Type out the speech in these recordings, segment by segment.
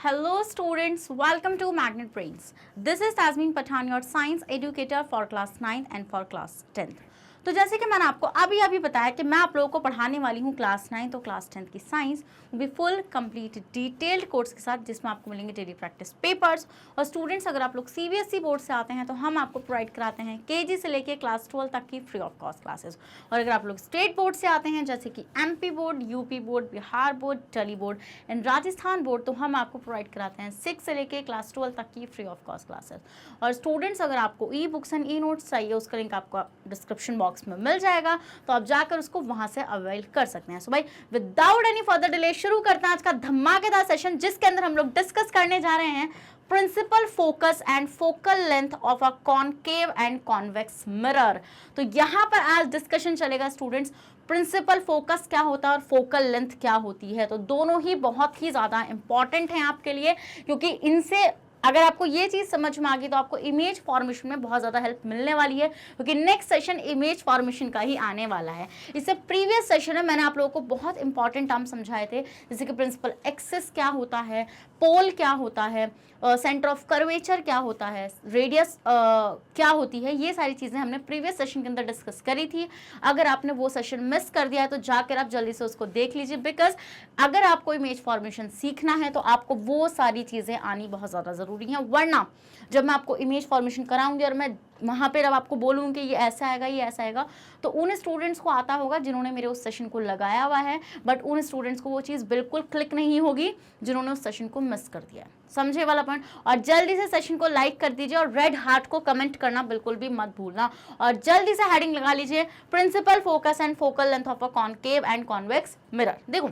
Hello students, welcome to Magnet Brains. This is Tasmin Pathan, your science educator for class 9th and for class 10th. तो जैसे कि मैंने आपको अभी बताया कि मैं आप लोगों को पढ़ाने वाली हूँ क्लास 9 और क्लास 10 की साइंस, वो भी फुल कंप्लीट डिटेल्ड कोर्स के साथ, जिसमें आपको मिलेंगे डेली प्रैक्टिस पेपर्स। और स्टूडेंट्स अगर आप लोग सीबीएसई बोर्ड से आते हैं तो हम आपको प्रोवाइड कराते हैं केजी से लेके क्लास 12 तक की फ्री ऑफ कॉस्ट क्लासेस। और अगर आप लोग स्टेट बोर्ड से आते हैं जैसे कि MP board, UP board, Bihar board, Delhi board and Rajasthan board, तो हम आपको प्रोवाइड कराते हैं 6 से लेके क्लास 12 तक की फ्री ऑफ कॉस्ट क्लासेस। और स्टूडेंट्स अगर आपको e books and e notes चाहिए, उसका लिंक आपको डिस्क्रिप्शन बॉक्स में मिल जाएगा, तो आप जाकर उसको वहां से अवेल कर सकते हैं। सो भाई विदाउट एनी फर्दर डिले शुरू करते हैं आज का धमाकेदार सेशन, जिसके अंदर हम लोग डिस्कस करने जा रहे हैं principal focus and focal length of a concave and convex mirror. तो यहां पर आज डिस्कशन चलेगा स्टूडेंट्स, प्रिंसिपल फोकस क्या होता है और फोकल लेंथ क्या होती है। तो दोनों ही बहुत ही ज्यादा इंपॉर्टेंट हैं आपके लिए, क्योंकि इनसे अगर आपको ये चीज समझ में आ गई तो आपको इमेज फॉर्मेशन में बहुत ज्यादा हेल्प मिलने वाली है, क्योंकि नेक्स्ट सेशन इमेज फॉर्मेशन का ही आने वाला है। इससे प्रीवियस सेशन में मैंने आप लोगों को बहुत इंपॉर्टेंट टर्म समझाए थे, जैसे कि प्रिंसिपल एक्सिस क्या होता है, पोल क्या होता है, सेंटर ऑफ कर्वेचर क्या होता है, रेडियस क्या होती है। ये सारी चीज़ें हमने प्रीवियस सेशन के अंदर डिस्कस करी थी। अगर आपने वो सेशन मिस कर दिया है तो जाकर आप जल्दी से उसको देख लीजिए, बिकॉज अगर आपको इमेज फॉर्मेशन सीखना है तो आपको वो सारी चीज़ें आनी बहुत ज़्यादा ज़रूरी हैं। वरना जब मैं आपको इमेज फॉर्मेशन कराऊंगी और मैं वहाँ पर अब आपको बोलूँगी कि ये ऐसा आएगा, ये ऐसा आएगा, तो उन स्टूडेंट्स को आता होगा जिन्होंने मेरे उस सेशन को लगाया हुआ है, बट उन स्टूडेंट्स को वो चीज़ बिल्कुल क्लिक नहीं होगी जिन्होंने उस सेशन को मिस कर दिया है। समझे वाला पॉइंट? और जल्दी से सेशन को लाइक कर दीजिए और रेड हार्ट को कमेंट करना बिल्कुल भी मत भूलना। और जल्दी से हेडिंग लगा लीजिए, principal focus and focal length of a concave and convex mirror. देखो,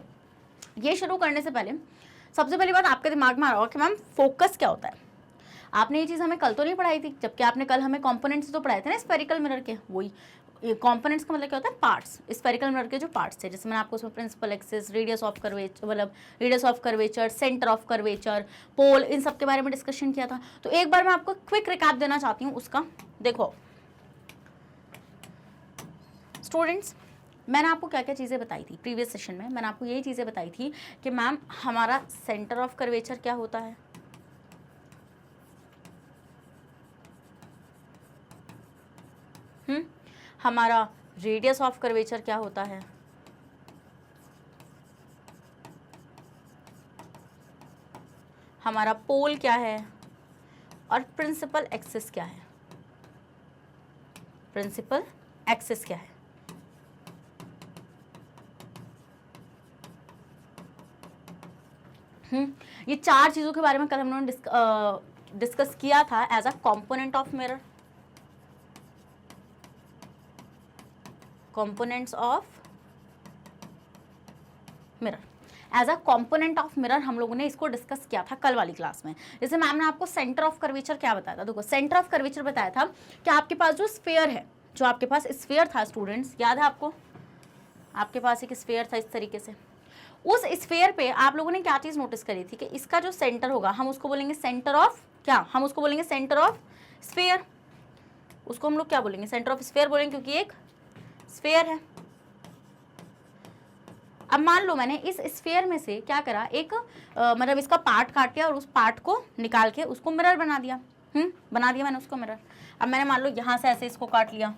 ये शुरू करने से पहले सबसे पहली बात आपके दिमाग में आ रहा होगा कि मैम फोकस क्या होता है। आपने ये चीज़ हमें कल तो नहीं पढ़ाई थी, जबकि आपने कल हमें कंपोनेंट्स तो पढ़ाए थे ना स्फेरिकल मिरर के। वही कंपोनेंट्स का मतलब क्या होता है? पार्ट्स। स्फेरिकल मिरर के जो पार्ट्स थे, जैसे मैंने आपको उसमें principal axis, radius of curvature, मतलब radius of curvature, centre of curvature, pole, इन सब के बारे में डिस्कशन किया था। तो एक बार मैं आपको क्विक रिकैप देना चाहती हूँ उसका। देखो स्टूडेंट्स, मैंने आपको क्या क्या चीज़ें बताई थी प्रीवियस सेशन में। मैंने आपको यही चीज़ें बताई थी कि मैम हमारा सेंटर ऑफ कर्वेचर क्या होता है, हमारा रेडियस ऑफ कर्वेचर क्या होता है, हमारा पोल क्या है, और प्रिंसिपल एक्सिस क्या है। प्रिंसिपल एक्सिस क्या है? ये चार चीजों के बारे में कल हम लोगों ने डिस्कस किया था as a component of mirror. Components of mirror, as a component of mirror हम लोगों ने इसको डिस्कस किया था कल वाली क्लास में। जैसे मैम ने आपको सेंटर ऑफ कर्वेचर क्या बताया था। देखो, सेंटर ऑफ कर्वेचर बताया था कि आपके पास जो स्फीयर है, जो आपके पास स्फीयर था स्टूडेंट्स, याद है आपको? आपके पास एक स्फीयर था इस तरीके से। उस स्फीयर पे आप लोगों ने क्या चीज नोटिस करी थी कि इसका जो सेंटर होगा हम उसको बोलेंगे सेंटर ऑफ क्या, हम उसको बोलेंगे सेंटर ऑफ स्फीयर। उसको हम लोग क्या बोलेंगे? सेंटर ऑफ स्फीयर बोलेंगे, क्योंकि एक स्फीयर है। अब मान लो मैंने इस स्फीयर में से क्या करा, एक मतलब इसका पार्ट काट लिया और उस पार्ट को निकाल के उसको मिरर बना दिया। बना दिया मैंने उसको मिरर। अब मैंने मान लो यहाँ से ऐसे इसको काट लिया,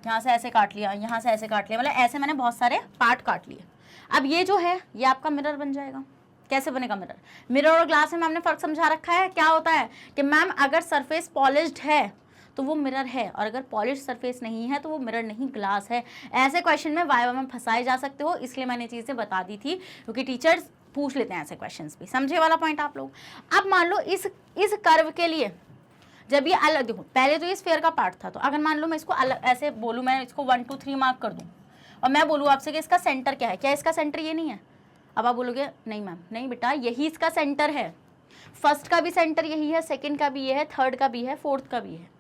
यहाँ से ऐसे काट लिया, यहाँ से ऐसे काट लिया, मतलब ऐसे मैंने बहुत सारे पार्ट काट लिए। अब ये जो है ये आपका मिरर बन जाएगा। कैसे बनेगा मिरर? मिरर और ग्लास में हमने फर्क समझा रखा है। क्या होता है कि मैम अगर सरफेस पॉलिश्ड है तो वो मिरर है, और अगर पॉलिश सरफेस नहीं है तो वो मिरर नहीं, ग्लास है। ऐसे क्वेश्चन में वाइवा में फंसाए जा सकते हो, इसलिए मैंने चीज़ें बता दी थी, क्योंकि टीचर्स पूछ लेते हैं ऐसे क्वेश्चंस भी। समझे वाला पॉइंट आप लोग? अब मान लो इस कर्व के लिए जब ये अलग, देखो पहले तो ये स्फीयर का पार्ट था, तो अगर मान लो मैं इसको अलग ऐसे बोलूँ, मैं इसको 1 2 3 मार्क कर दूँ और मैं बोलूँ आपसे कि इसका सेंटर क्या है, क्या इसका सेंटर ये नहीं है? अब आप बोलोगे नहीं मैम, नहीं बेटा यही इसका सेंटर है। फर्स्ट का भी सेंटर यही है, सेकंड का भी ये है, थर्ड का भी है, फोर्थ का भी है।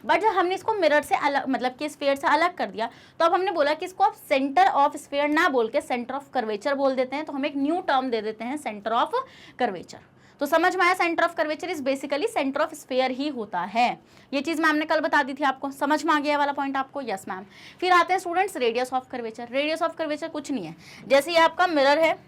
बट जब हमने इसको मिरर से अलग, मतलब कि स्फीयर से अलग कर दिया, तो अब हमने बोला कि इसको आप सेंटर ऑफ स्फीयर ना बोल के सेंटर ऑफ कर्वेचर बोल देते हैं। तो हम एक न्यू टर्म दे देते हैं, सेंटर ऑफ कर्वेचर। तो समझ में आया? Centre of curvature is basically centre of sphere ही होता है। ये चीज मैम ने कल बता दी थी आपको। समझ में आ गया वाला पॉइंट आपको? Yes ma'am. फिर आते हैं students radius of curvature. Radius of curvature कुछ नहीं है, जैसे ये आपका मिरर है,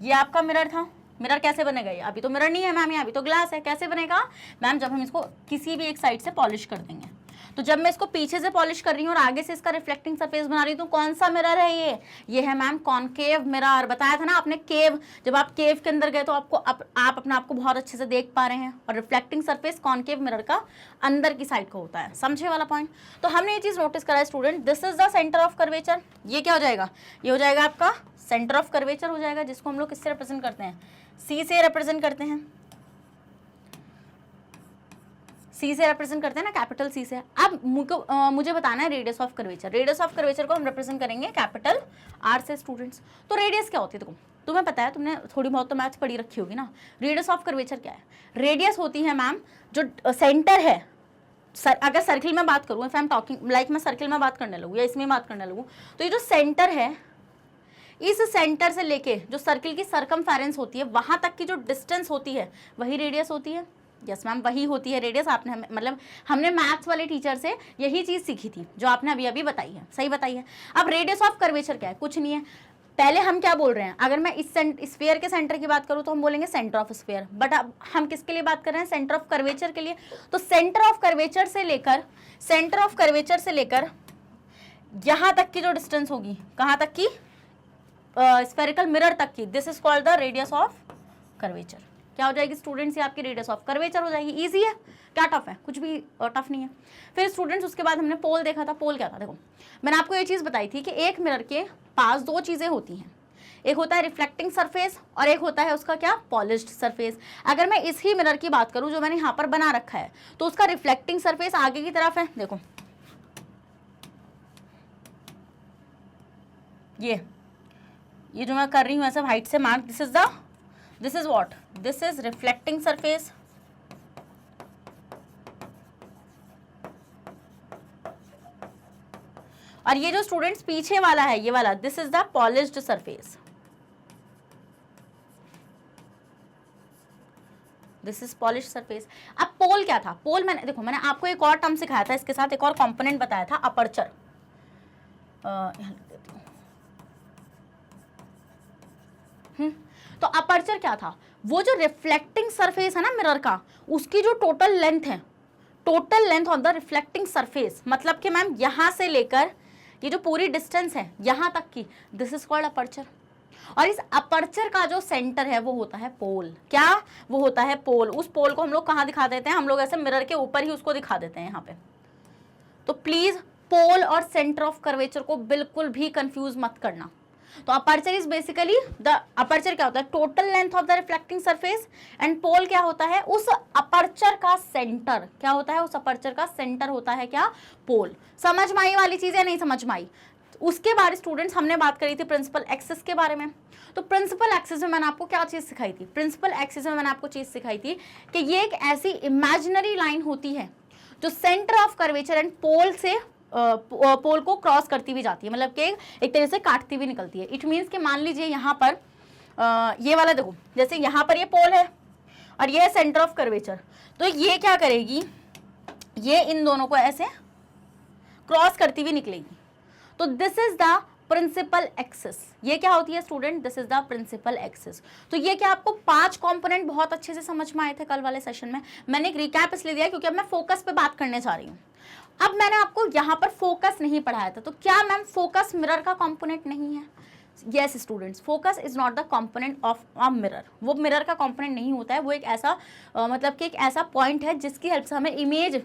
ये आपका मिरर था, मिरर कैसे बनेगा? ये अभी तो मिरर नहीं है मैम, ये अभी तो ग्लास है। कैसे बनेगा मैम? जब हम इसको किसी भी एक साइड से पॉलिश कर देंगे। तो जब मैं इसको पीछे से पॉलिश कर रही हूँ और आगे से इसका रिफ्लेक्टिंग सरफेस बना रही हूँ, तो कौन सा मिरर है? ये है मैम कॉनकेव मिरर। बताया था ना आपने केव, जब आप केव के अंदर गए तो आपको आप अपने आप को बहुत अच्छे से देख पा रहे हैं। और रिफ्लेक्टिंग सरफेस कॉनकेव मिरर का अंदर की साइड का होता है। समझे वाला पॉइंट? तो हमने ये चीज नोटिस करा है student, this is the centre of curvature. ये क्या हो जाएगा? ये हो जाएगा आपका सेंटर ऑफ कर्वेचर हो जाएगा, जिसको हम लोग किससे रिप्रेजेंट करते हैं? सी से रिप्रेजेंट करते हैं। सी से रिप्रेजेंट करते हैं ना, कैपिटल सी से। अब मुझे बताना है radius of curvature. Radius of curvature को हम रिप्रेजेंट करेंगे कैपिटल आर से स्टूडेंट्स। तो रेडियस क्या होती है? देखो, तुम्हें पता है, तुमने थोड़ी बहुत तो मैथ्स पढ़ी रखी होगी ना। रेडियस ऑफ कर्वेचर क्या है? रेडियस होती है मैम जो सेंटर है। अगर सर्किल में बात करूँ, if I am talking like, मैं सर्किल में बात करने लगूँ या इसमें बात करने लगूँ, तो ये जो सेंटर है, इस सेंटर से लेके जो सर्किल की सरकमफेरेंस होती है वहां तक की जो डिस्टेंस होती है वही रेडियस होती है। यस मैम, वही होती है रेडियस। आपने मतलब हमने मैथ्स वाले टीचर से यही चीज सीखी थी जो आपने अभी अभी बताई है, सही बताई है। अब रेडियस ऑफ कर्वेचर क्या है? कुछ नहीं है। पहले हम क्या बोल रहे हैं? अगर मैं इस स्फीयर के सेंटर की बात करूं तो हम बोलेंगे सेंटर ऑफ स्फीयर, बट अब हम किसके लिए बात कर रहे हैं? सेंटर ऑफ कर्वेचर के लिए। तो सेंटर ऑफ कर्वेचर से लेकर यहां तक की जो डिस्टेंस होगी, कहां तक की? स्फेरिकल मिरर तक की, this is called the radius of curvature. क्या हो जाएगी स्टूडेंट्स? ये आपकी रेडियस ऑफ कर्वेचर हो जाएगी। इजी है, क्या टफ है? कुछ भी टफ नहीं है। फिर स्टूडेंट्स उसके बाद हमने पोल देखा था। पोल क्या था? देखो, मैंने आपको ये चीज बताई थी कि एक मिरर के पास दो चीजें होती हैं, एक होता है रिफ्लेक्टिंग सरफेस और एक होता है उसका क्या? Polished surface. अगर मैं इस ही मिरर की बात करूं जो मैंने यहाँ पर बना रखा है, तो उसका रिफ्लेक्टिंग सरफेस आगे की तरफ है। देखो ये जो मैं कर रही हूँ ऐसा हाइट से mark, this is what? This is reflecting surface. और ये जो स्टूडेंट्स पीछे वाला है, ये वाला, this is the polished surface. This is polished surface. अब पोल क्या था? पोल मैंने आपको एक और टर्म सिखाया था, इसके साथ एक और कंपोनेंट बताया था, अपर्चर। तो अपर्चर क्या था? वो जो रिफ्लेक्टिंग सरफेस है ना मिरर का, उसकी जो टोटल लेंथ है, total length of the reflecting surface, मतलब कि मैम यहां से लेकर ये जो पूरी डिस्टेंस है यहां तक की, दिस इज कॉल्ड अपर्चर। और इस अपर्चर का जो सेंटर है वो होता है पोल। क्या? वो होता है पोल। उस पोल को हम लोग कहाँ दिखा देते हैं? हम लोग ऐसे मिरर के ऊपर ही उसको दिखा देते हैं यहाँ पे। तो प्लीज पोल और सेंटर ऑफ कर्वेचर को बिल्कुल भी कंफ्यूज मत करना। तो aperture is basically the aperture क्या होता है? Total length of the reflecting surface. And pole क्या होता है? उस अपर्चर का सेंटर। क्या होता है? उस अपर्चर का सेंटर होता है क्या? पोल। समझ में आई वाली चीज है? नहीं समझ में आई? उसके बारे स्टूडेंट्स हमने बात करी थी प्रिंसिपल एक्सिस के बारे में। तो प्रिंसिपल एक्सिस में मैंने आपको क्या चीज सिखाई थी? प्रिंसिपल एक्सिस में मैंने आपको चीज सिखाई थी कि ये एक ऐसी इमेजिनरी लाइन होती है जो centre of curvature and pole से पोल को क्रॉस करती हुई जाती है, मतलब कि एक तरह से काटती हुई निकलती है। इट मीन्स कि मान लीजिए यहाँ पर ये वाला देखो, जैसे यहाँ पर ये पोल है और ये है सेंटर ऑफ कर्वेचर, तो ये क्या करेगी? ये इन दोनों को ऐसे क्रॉस करती हुई निकलेगी। तो this is the principal axis. ये क्या होती है student? This is the principal axis. तो ये क्या आपको 5 कंपोनेंट बहुत अच्छे से समझ में आए थे कल वाले सेशन में? मैंने एक रिकैप इसलिए दिया क्योंकि अब मैं फोकस पे बात करने जा रही हूँ। अब मैंने आपको यहाँ पर फोकस नहीं पढ़ाया था, तो क्या मैम फोकस मिरर का कंपोनेंट नहीं है? Yes students, focus is not the component of a mirror. वो मिरर का कंपोनेंट नहीं होता है। वो एक ऐसा मतलब कि एक ऐसा पॉइंट है जिसकी हेल्प से हमें इमेज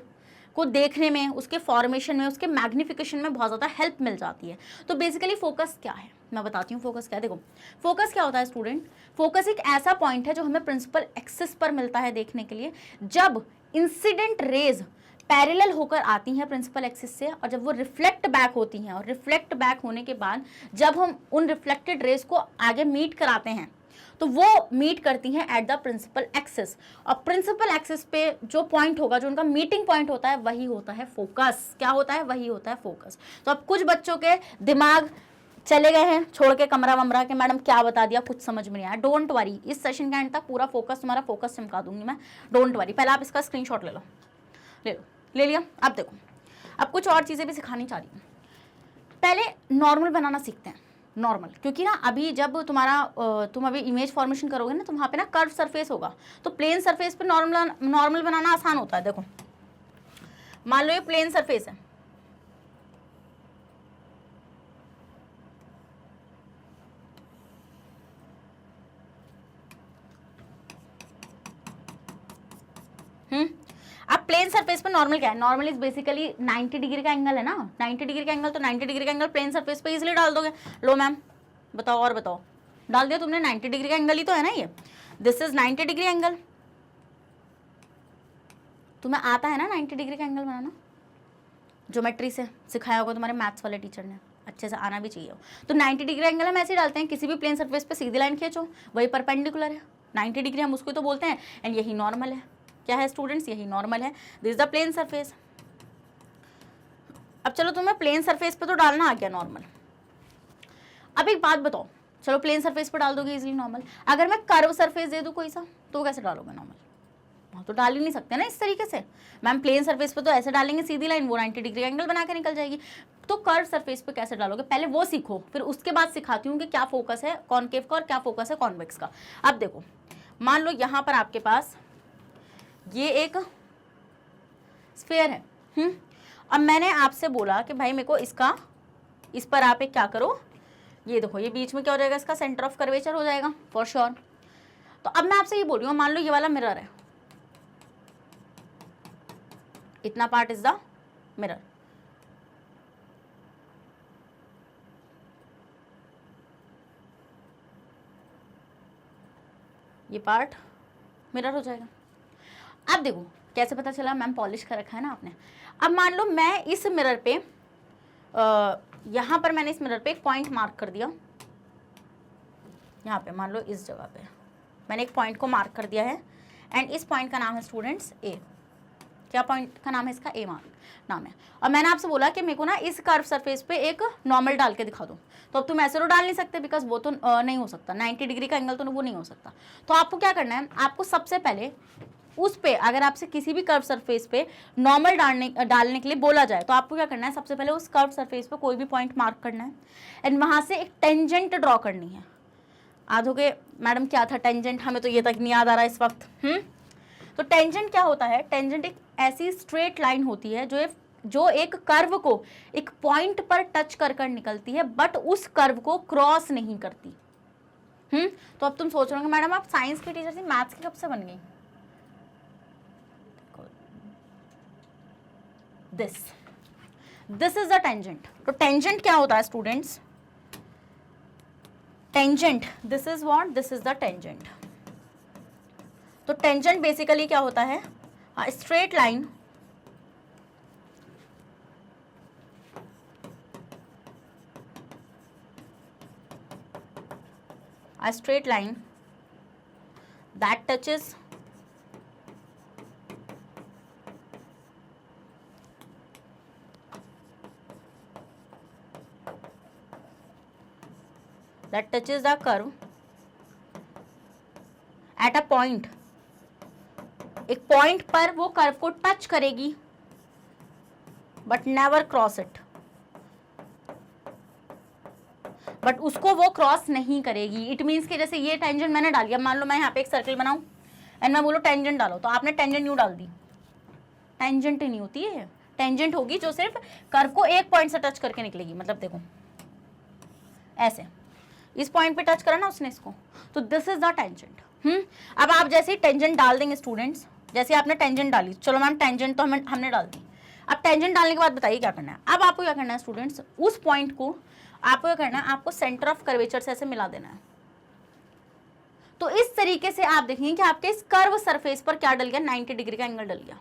को देखने में, उसके फॉर्मेशन में, उसके मैग्निफिकेशन में बहुत ज़्यादा हेल्प मिल जाती है। तो बेसिकली फोकस क्या है मैं बताती हूँ। फोकस क्या है? देखो, फोकस क्या होता है स्टूडेंट? फोकस एक ऐसा पॉइंट है जो हमें प्रिंसिपल एक्सिस पर मिलता है देखने के लिए, जब इंसिडेंट रेज पैरेलल होकर आती हैं प्रिंसिपल एक्सिस से, और जब वो रिफ्लेक्ट बैक होती हैं, और रिफ्लेक्ट बैक होने के बाद जब हम उन रिफ्लेक्टेड रेज को आगे मीट कराते हैं, तो वो मीट करती हैं एट द प्रिंसिपल एक्सिस। और प्रिंसिपल एक्सिस पे जो पॉइंट होगा, जो उनका मीटिंग पॉइंट होता है, वही होता है फोकस। क्या होता है? वही होता है फोकस। तो अब कुछ बच्चों के दिमाग चले गए हैं छोड़ के कमरा वमरा के, मैडम क्या बता दिया, कुछ समझ में नहीं आया। डोंट वरी, इस सेशन के एंड तक पूरा फोकस, तुम्हारा फोकस चमका दूंगी मैं। डोंट वरी, पहले आप इसका स्क्रीनशॉट ले लो। ले लिया? अब देखो, अब कुछ और चीज़ें भी सिखानी चाह रही हूँ। पहले नॉर्मल बनाना सीखते हैं। नॉर्मल, क्योंकि ना अभी जब तुम अभी इमेज फॉर्मेशन करोगे ना तो वहाँ पे ना कर्व सरफेस होगा, तो प्लेन सरफेस पे नॉर्मल बनाना आसान होता है। देखो मान लो ये प्लेन सरफेस है, अब प्लेन सरफेस पे नॉर्मल क्या है, नॉर्मल इज बेसिकली 90 डिग्री का एंगल है ना, 90 डिग्री का एंगल, तो 90 डिग्री का एंगल प्लेन सरफेस पे इजीली डाल दोगे। लो मैम बताओ, और बताओ, डाल दिया तुमने, 90 डिग्री का एंगल ही तो है ना ये, दिस इज 90 डिग्री एंगल। तुम्हें आता है ना 90 डिग्री का एंगल बनाना, ज्योमेट्री से सिखाया होगा तुम्हारे मैथ्स वाले टीचर ने, अच्छे से आना भी चाहिए। तो 90 डिग्री एंगल हम ऐसे ही डालते हैं, किसी भी प्लेन सरफेस पे सीधी लाइन खींचो, वही परपेंडिकुलर है 90 डिग्री, हम उसको तो बोलते हैं, एंड यही नॉर्मल है। क्या है स्टूडेंट्स, यही नॉर्मल है, दिस द प्लेन सरफेस। अब चलो तुम्हें प्लेन सरफेस पे तो डालना आ गया नॉर्मल। अब एक बात बताओ, चलो प्लेन सरफेस पे डाल दोगे इजीली नॉर्मल, अगर मैं कर्व सरफेस दे दूं कोई सा, तो कैसे डालोगे नॉर्मल? वहाँ तो डाल ही नहीं सकते ना इस तरीके से। मैम प्लेन सरफेस पे तो ऐसे डालेंगे सीधी लाइन, वो 90 डिग्री एंगल बना के निकल जाएगी। तो कर्व सरफेस पे कैसे डालोगे, पहले वो सीखो, फिर उसके बाद सिखाती हूँ कि क्या फोकस है कॉनकेव का और क्या फोकस है कॉन्वेक्स का। अब देखो मान लो यहाँ पर आपके पास ये एक स्फीयर है, अब मैंने आपसे बोला कि भाई मेरे को इसका, इस पर आप एक क्या करो, ये देखो ये बीच में क्या हो जाएगा, इसका सेंटर ऑफ कर्वेचर हो जाएगा फॉर श्योर। तो अब मैं आपसे ये बोल रही हूँ, मान लो ये वाला मिरर है, इतना पार्ट इज द मिरर, ये पार्ट मिरर हो जाएगा। अब देखो कैसे पता चला, मैम पॉलिश कर रखा है ना आपने। अब मान लो मैं इस मिरर पे यहाँ पर मैंने इस मिरर पे एक पॉइंट मार्क कर दिया, यहाँ पे मान लो इस जगह पे मैंने एक पॉइंट को मार्क कर दिया है, एंड इस पॉइंट का नाम है स्टूडेंट्स ए। क्या पॉइंट का नाम है इसका, ए नाम है। और मैंने आपसे बोला कि मेरे को ना इस कर्व सरफेस पे एक नॉर्मल डाल के दिखा दो, तो अब तुम ऐसे तो डाल नहीं सकते, बिकॉज वो तो नहीं हो सकता, 90 डिग्री का एंगल तो वो नहीं हो सकता। तो आपको क्या करना है, आपको सबसे पहले उस पे, अगर आपसे किसी भी कर्व सरफेस पे नॉर्मल डालने के लिए बोला जाए, तो आपको क्या करना है, सबसे पहले उस कर्व सरफेस पे कोई भी पॉइंट मार्क करना है, एंड वहां से एक टेंजेंट ड्रॉ करनी है। आधोगे मैडम क्या था टेंजेंट, हमें तो ये तक नहीं याद आ रहा इस वक्त। तो टेंजेंट क्या होता है, टेंजेंट एक ऐसी स्ट्रेट लाइन होती है जो एक कर्व को एक पॉइंट पर टच कर निकलती है, बट उस कर्व को क्रॉस नहीं करती। तो अब तुम सोच रहे हो मैडम आप साइंस की टीचर थी, मैथ्स की कब से बन गई? This is the tangent. तो टेंजेंट क्या होता है students, tangent this is what, this is the tangent. तो टेंजेंट बेसिकली क्या होता है, straight line a straight line that touches the curve at a point, एक पॉइंट पर वो कर्व को टच करेगी but never cross it, but उसको वो क्रॉस नहीं करेगी। इट मीन्स कि जैसे ये टेंजेंट मैंने डाली, अब मान लो मैं यहाँ पे एक सर्कल बनाऊं एंड मैं बोलो टेंजेंट डालो, तो आपने टेंजेंट न्यू डाल दी, टेंजेंट ही नहीं होती है, टेंजेंट होगी जो सिर्फ कर्व को एक पॉइंट से टच करके निकलेगी। मतलब देखो ऐसे इस पॉइंट पे टच करा ना उसने इसको, तो दिस इज द टेंजेंट। अब आप जैसे टेंजेंट डाल देंगे स्टूडेंट्स, जैसे आपने टेंजेंट डाली, चलो मैम टेंजेंट तो हमने डाल दी, अब टेंजेंट डालने के बाद बताइए क्या करना है। अब आपको क्या करना है स्टूडेंट्स, उस पॉइंट को आपको क्या करना है, आपको सेंटर ऑफ कर्वेचर से ऐसे मिला देना है। तो इस तरीके से आप देखेंगे कि आपके इस कर्व सरफेस पर क्या डल गया, 90 डिग्री का एंगल डल गया।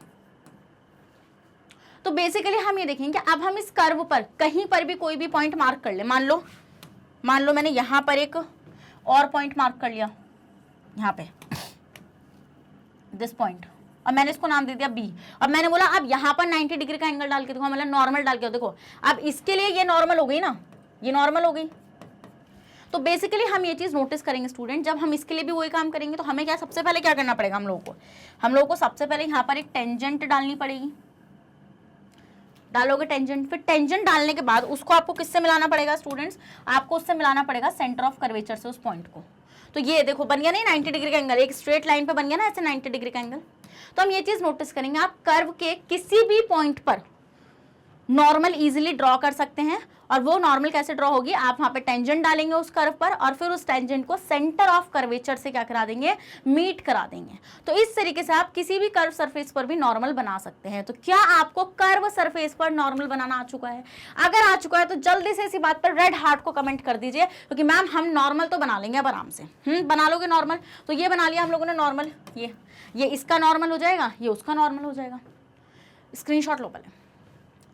तो बेसिकली हम ये देखेंगे कि अब हम इस कर्व पर कहीं पर भी कोई भी पॉइंट मार्क कर ले, मान लो मैंने यहां पर एक और पॉइंट मार्क कर लिया, यहां पे दिस पॉइंट, अब मैंने इसको नाम दे दिया बी। अब मैंने बोला अब यहां पर 90 डिग्री का एंगल डाल के देखो, मतलब नॉर्मल डाल के देखो, अब इसके लिए ये नॉर्मल हो गई ना, ये नॉर्मल हो गई। तो बेसिकली हम ये चीज नोटिस करेंगे स्टूडेंट, जब हम इसके लिए भी वही काम करेंगे तो हमें क्या सबसे पहले क्या करना पड़ेगा, हम लोगों को सबसे पहले यहाँ पर एक टेंजेंट डालनी पड़ेगी। डालोगे टेंजेंट, फिर टेंजेंट डालने के बाद उसको आपको किससे मिलाना पड़ेगा स्टूडेंट्स, आपको उससे मिलाना पड़ेगा सेंटर ऑफ कर्वेचर से उस पॉइंट को। तो ये देखो बन गया नहीं 90 डिग्री का एंगल, एक स्ट्रेट लाइन पे बन गया ना ऐसे 90 डिग्री का एंगल। तो हम ये चीज नोटिस करेंगे, आप कर्व के किसी भी पॉइंट पर नॉर्मल इजीली ड्रॉ कर सकते हैं। और वो नॉर्मल कैसे ड्रॉ होगी, आप वहां पे टेंजेंट डालेंगे उस कर्व पर और फिर उस टेंजेंट को सेंटर ऑफ कर्वेचर से क्या करा देंगे, मीट करा देंगे। तो इस तरीके से आप किसी भी कर्व सरफेस पर भी नॉर्मल बना सकते हैं। तो क्या आपको कर्व सरफेस पर नॉर्मल बनाना आ चुका है? अगर आ चुका है तो जल्दी से इसी बात पर रेड हार्ट को कमेंट कर दीजिए, क्योंकि मैम हम नॉर्मल तो बना लेंगे अब आराम से। बना लोगे नॉर्मल? तो ये बना लिया हम लोगों ने नॉर्मल, ये इसका नॉर्मल हो जाएगा, ये उसका नॉर्मल हो जाएगा। स्क्रीनशॉट लो पहले,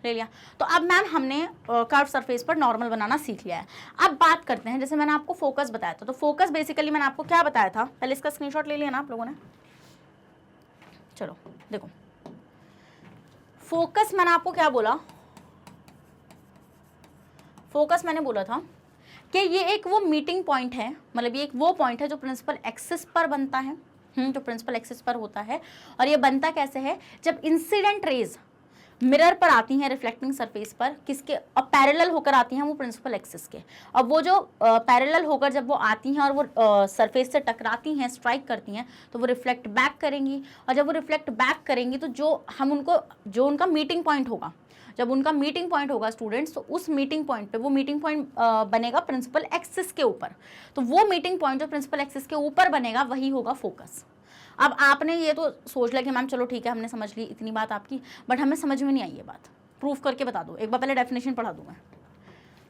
ले लिया। तो अब मैम हमने कर्व सरफेस पर नॉर्मल बनाना सीख लिया है। अब बात करते हैं, जैसे मैंने आपको फोकस बताया था, तो फोकस बेसिकली मैंने आपको क्या बताया था, पहले इसका स्क्रीनशॉट ले लिया ना आप लोगों ने। चलो देखो, फोकस मैंने आपको क्या बोला, फोकस मैंने बोला था कि ये एक वो मीटिंग पॉइंट है, मतलब ये एक वो पॉइंट है जो प्रिंसिपल एक्सिस पर बनता है, जो प्रिंसिपल एक्सिस पर होता है। और ये बनता कैसे है, जब इंसिडेंट रेज मिरर पर आती हैं रिफ्लेक्टिंग सरफेस पर, किसके, और पैरेलल होकर आती हैं वो प्रिंसिपल एक्सिस के। और वो जो पैरेलल होकर जब वो आती हैं और वो सरफेस से टकराती हैं, स्ट्राइक करती हैं, तो वो रिफ्लेक्ट बैक करेंगी। और जब वो रिफ्लेक्ट बैक करेंगी तो जो उनका मीटिंग पॉइंट होगा, जब उनका मीटिंग पॉइंट होगा स्टूडेंट्स, तो उस मीटिंग पॉइंट पे वो मीटिंग पॉइंट बनेगा प्रिंसिपल एक्सिस के ऊपर। तो वो मीटिंग पॉइंट जो प्रिंसिपल एक्सिस के ऊपर बनेगा वही होगा फोकस। अब आपने ये तो सोच लिया कि मैम चलो ठीक है हमने समझ ली इतनी बात आपकी, बट हमें समझ में नहीं आई ये बात, प्रूफ करके बता दो। एक बार पहले डेफिनेशन पढ़ा दूँ मैं।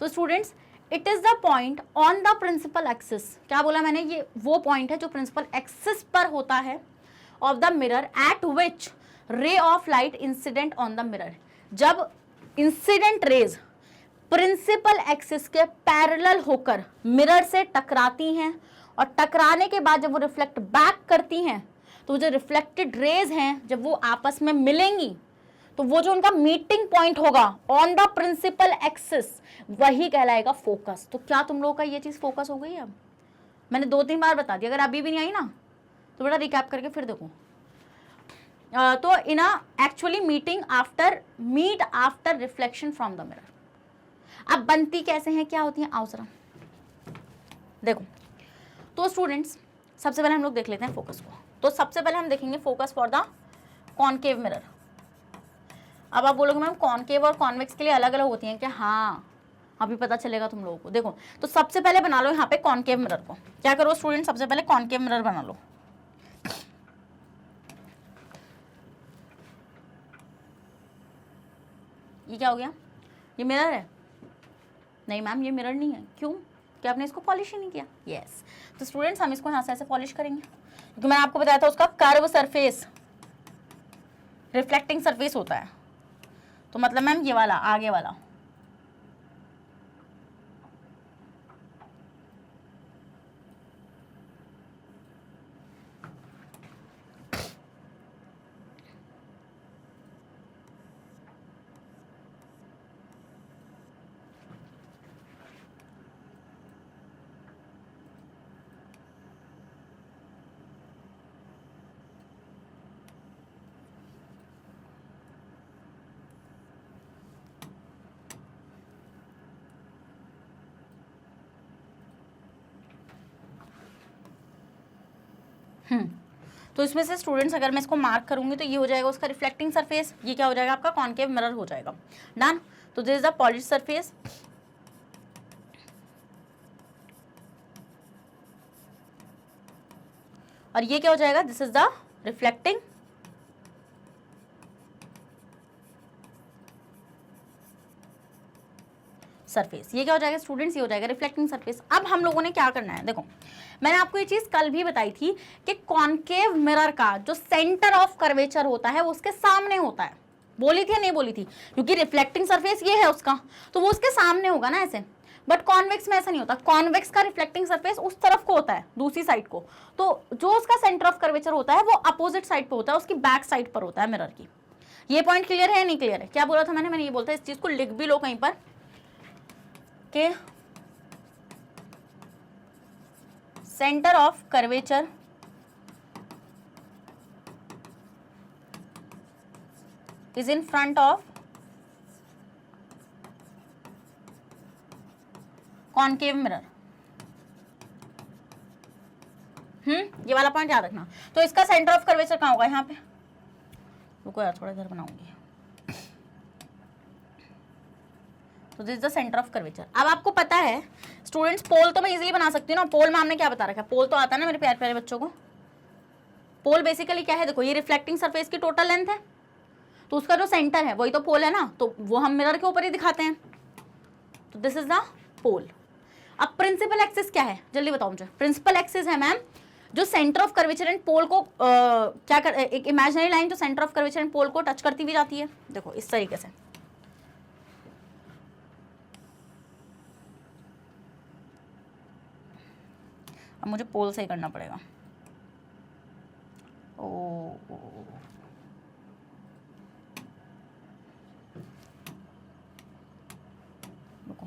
तो students, it is the point on the principal axis, क्या बोला मैंने, ये वो पॉइंट है जो प्रिंसिपल एक्सिस पर होता है of the mirror at which ray of light incident on the mirror. जब इंसिडेंट रेज प्रिंसिपल एक्सिस के पैरेलल होकर मिरर से टकराती हैं और टकराने के बाद जब वो रिफ्लेक्ट बैक करती हैं, तो जो रिफ्लेक्टेड रेज हैं जब वो आपस में मिलेंगी, तो वो जो उनका मीटिंग पॉइंट होगा ऑन द प्रिंसिपल एक्सिस वही कहलाएगा फोकस। तो क्या तुम लोगों का ये चीज फोकस हो गई है? अब मैंने 2-3 बार बता दिया, अगर अभी भी नहीं आई ना तो बड़ा रिकैप करके फिर देखो। तो in actually meet after reflection from the mirror. अब बनती कैसे हैं, क्या होती हैं, आओ जरा देखो। तो स्टूडेंट्स, सबसे पहले हम लोग देख लेते हैं फोकस को। तो सबसे पहले हम देखेंगे focus for the concave mirror. अब आप बोलोगे मैम कॉनकेव और कॉन्वेक्स के लिए अलग अलग होती हैं क्या? हाँ, अभी पता चलेगा तुम लोगों को। देखो, तो सबसे पहले बना लो यहाँ पे कॉनकेव मिरर को। क्या करो स्टूडेंट, सबसे पहले कॉनकेव मिरर बना लो। ये क्या हो गया, ये मिरर है? नहीं मैम ये मिरर नहीं है। क्यों? क्या आपने इसको पॉलिश ही नहीं किया? यस। तो स्टूडेंट्स हम इसको यहाँ से ऐसे पॉलिश करेंगे, क्योंकि मैंने आपको बताया था उसका कर्व सरफेस रिफ्लेक्टिंग सरफेस होता है। तो मतलब मैम ये वाला आगे वाला, तो इसमें से स्टूडेंट्स अगर मैं इसको मार्क करूंगी तो ये हो जाएगा उसका रिफ्लेक्टिंग सरफेस, ये क्या हो जाएगा आपका कॉनकेव मिरर हो जाएगा। डन। तो this is the polish surface, और ये क्या हो जाएगा, this is the reflecting surface. ये क्या हो जाएगा स्टूडेंट्स, ये हो जाएगा रिफ्लेक्टिंग सरफेस। अब हम लोगों ने क्या करना है, देखो मैंने आपको ये चीज कल भी बताई थी कि कॉनकेव मिरर का जो सेंटर ऑफ कर्वेचर होता है वो उसके सामने होता है। बोली थी या नहीं बोली थी? क्योंकि रिफ्लेक्टिंग सरफेस ये है उसका, तो वो उसके सामने होगा ना ऐसे। बट कॉन्वेक्स में ऐसा नहीं होता, कॉन्वेक्स का रिफ्लेक्टिंग सरफेस उस तरफ को होता है, दूसरी साइड को। तो जो उसका सेंटर ऑफ कर्वेचर होता है वो अपोजिट साइड पे होता है, उसकी बैक साइड पर होता है मिरर की। ये पॉइंट क्लियर है या नहीं क्लियर है? क्या बोला था मैंने ये बोलता है, इस चीज को लिख भी लो कहीं पर के centre of curvature is in front of concave mirror. ये वाला पॉइंट याद रखना। तो इसका सेंटर ऑफ कर्वेचर कहाँ होगा, यहाँ पे। रुको यार थोड़ा इधर बनाऊंगी। तो this is the centre of curvature. अब आपको पता है स्टूडेंट्स, पोल तो मैं इजीली बना सकती हूँ ना। पोल में हमने क्या बता रखा है, पोल तो आता है ना मेरे प्यारे प्यारे बच्चों को। पोल बेसिकली क्या है, देखो ये रिफ्लेक्टिंग सरफेस की टोटल लेंथ है, तो उसका जो सेंटर है वही तो पोल है ना, तो वो हम मिरर के ऊपर ही दिखाते हैं। तो दिस इज द पोल। अब प्रिंसिपल एक्सिस क्या है, जल्दी बताओ मुझे। प्रिंसिपल एक्सिस है मैम जो centre of curvature and pole को क्या कर, एक इमेजिनरी लाइन जो centre of curvature and pole को टच करती हुई जाती है। देखो इस तरीके से। अब मुझे पोल से ही करना पड़ेगा। रुको,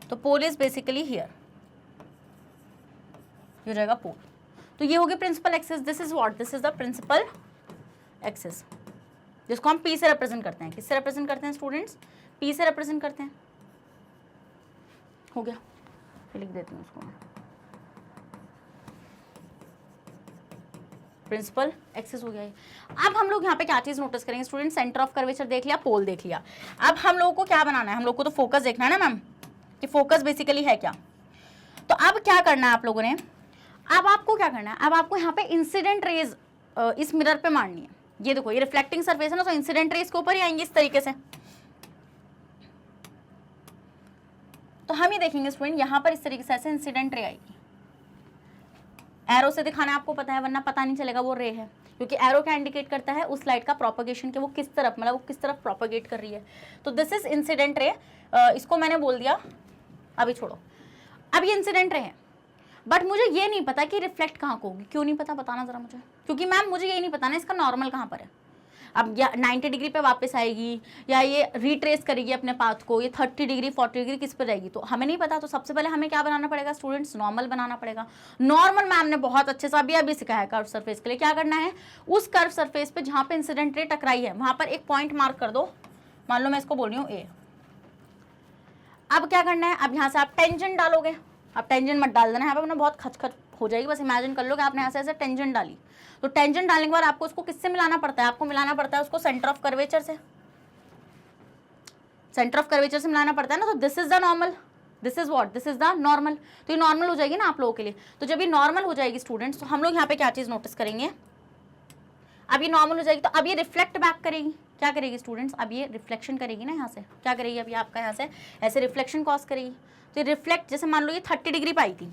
तो पोल इज बेसिकली हियर, ये रहेगा पोल। तो ये हो गया principal axis. This is what, this is the principal axis, जिसको हम पी से रिप्रेजेंट करते हैं। किससे रिप्रेजेंट करते हैं स्टूडेंट्स, पी से रिप्रेजेंट करते हैं। हो गया, लिख देती हूँ उसको मैं। प्रिंसिपल एक्सिस हो गया है। अब हम लोग यहाँ पे क्या चीज नोटिस करेंगे स्टूडेंट, सेंटर ऑफ कर्वेचर देख लिया, पोल देख लिया। अब हम लोगों को क्या बनाना है, हम लोग को तो फोकस देखना है ना मैम, कि फोकस बेसिकली है क्या। तो अब क्या करना है आप लोगों ने, अब आपको क्या करना है, अब आपको यहाँ पे इंसिडेंट रेज इस मिरर पे मारनी है। ये देखो ये रिफ्लेक्टिंग सरफेस है ना, तो इंसिडेंट रेज के ऊपर ही आएंगे इस तरीके से। तो हम ये देखेंगे स्टूडेंट, यहाँ पर इस तरीके से ऐसे इंसिडेंट रे आएगी। एरो से दिखाना आपको पता है, वरना पता नहीं चलेगा वो रे है, क्योंकि एरो क्या इंडिकेट करता है, उस लाइट का प्रोपगेशन के वो किस तरफ, मतलब वो किस तरफ प्रोपगेट कर रही है। तो दिस इज इंसिडेंट रे। इसको मैंने बोल दिया, अभी छोड़ो। अब ये इंसिडेंट रे है, बट मुझे ये नहीं पता कि रिफ्लेक्ट कहाँ को होगी। क्यों नहीं पता, बताना जरा मुझे। क्योंकि मैम मुझे ये नहीं पता ना इसका नॉर्मल कहाँ पर है। अब या 90 डिग्री पे वापस आएगी, या ये रिट्रेस करेगी अपने पाथ को, ये 30 डिग्री 40 डिग्री किस पे रहेगी, तो हमें नहीं पता। तो सबसे पहले हमें क्या बनाना पड़ेगा स्टूडेंट्स, नॉर्मल बनाना पड़ेगा। नॉर्मल मैम ने बहुत अच्छे से अभी सिखाया है। कर्व सरफेस के लिए क्या करना है, उस कर्व सरफेस पे जहाँ पे इंसिडेंट रे टकराई है वहां पर एक पॉइंट मार्क कर दो। मान लो मैं इसको बोल रही हूँ ए। अब क्या करना है, अब यहाँ से आप टेंजेंट डालोगे। अब टेंजेंट मत डाल देना यहाँ पे, वरना बहुत खचखच हो जाएगी। बस इमेजिन कर लो कि आपने ऐसे ऐसे टेंजेंट डाली। तो टेंजेंट डालने के बाद आपको उसको किससे मिलाना पड़ता है, आपको मिलाना पड़ता है उसको सेंटर ऑफ कर्वेचर से। सेंटर ऑफ कर्वेचर से मिलाना पड़ता है ना। तो this is the normal, this is what, this is the normal. तो ये नॉर्मल हो जाएगी ना आप लोगों के लिए। तो जब ये नॉर्मल हो जाएगी स्टूडेंट्स, तो हम लोग यहाँ पे क्या चीज नोटिस करेंगे, अब ये नॉर्मल हो जाएगी तो अब ये रिफ्लेक्ट बैक करेगी। क्या करेगी स्टूडेंट्स, अब ये रिफ्लेक्शन करेगी ना यहाँ से। क्या करेगी, अभी आपका यहाँ से ऐसे रिफ्लेक्शन कॉज करेगी। तो ये रिफ्लेक्ट, जैसे मान लो ये 30 डिग्री पे आई थी,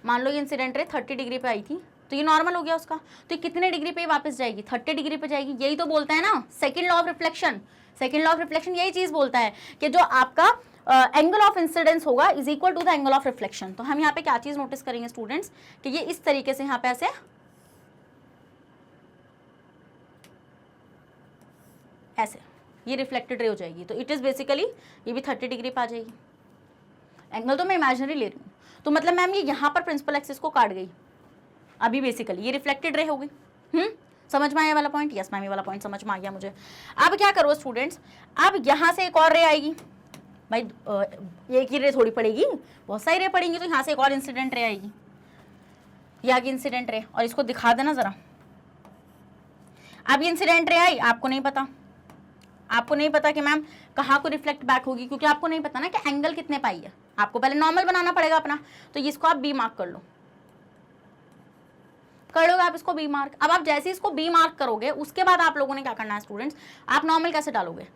मान लो ये इंसिडेंट रे 30 डिग्री पे आई थी, तो ये नॉर्मल हो गया उसका। तो ये कितने डिग्री पे वापस जाएगी, 30 डिग्री पे जाएगी। यही तो बोलता है ना second law of reflection. Second law of reflection यही चीज बोलता है कि जो आपका एंगल ऑफ इंसिडेंस होगा is equal to the angle of reflection. तो हम यहाँ पे क्या चीज नोटिस करेंगे स्टूडेंट्स, कि ये इस तरीके से यहाँ पे ऐसे ऐसे ये रिफ्लेक्टेड रे हो जाएगी। तो इट इज बेसिकली ये भी 30 डिग्री पे आ जाएगी। एंगल तो मैं इमेजिनरी ले रही हूँ, तो मतलब मैम ये यहाँ पर प्रिंसिपल एक्सिस को काट गई। अभी बेसिकली ये रिफ्लेक्टेड रे हो गई। समझ में आया वाला पॉइंट, यस मैम ये वाला पॉइंट समझ में आ गया मुझे। अब क्या करो स्टूडेंट्स, अब यहाँ से एक और रे आएगी। भाई एक ही रे थोड़ी पड़ेगी, बहुत सारी रे पड़ेंगी। तो यहाँ से एक और इंसिडेंट रे आएगी, ये आगे इंसिडेंट रे। और इसको दिखा देना जरा। अब ये इंसिडेंट रे आई, आपको नहीं पता, आपको नहीं पता कि मैम कहाँ को रिफ्लेक्ट बैक होगी, क्योंकि आपको नहीं पता ना कि एंगल कितने पाई है। आपको पहले नॉर्मल बनाना पड़ेगा अपना। तो इसको आप बी मार्क कर लो, कर लोगे आप इसको बी मार्क। अब आप जैसे इसको बी मार्क करोगे, उसके बाद आप लोगों ने क्या करना है स्टूडेंट्स, आप नॉर्मल कैसे डालोगे,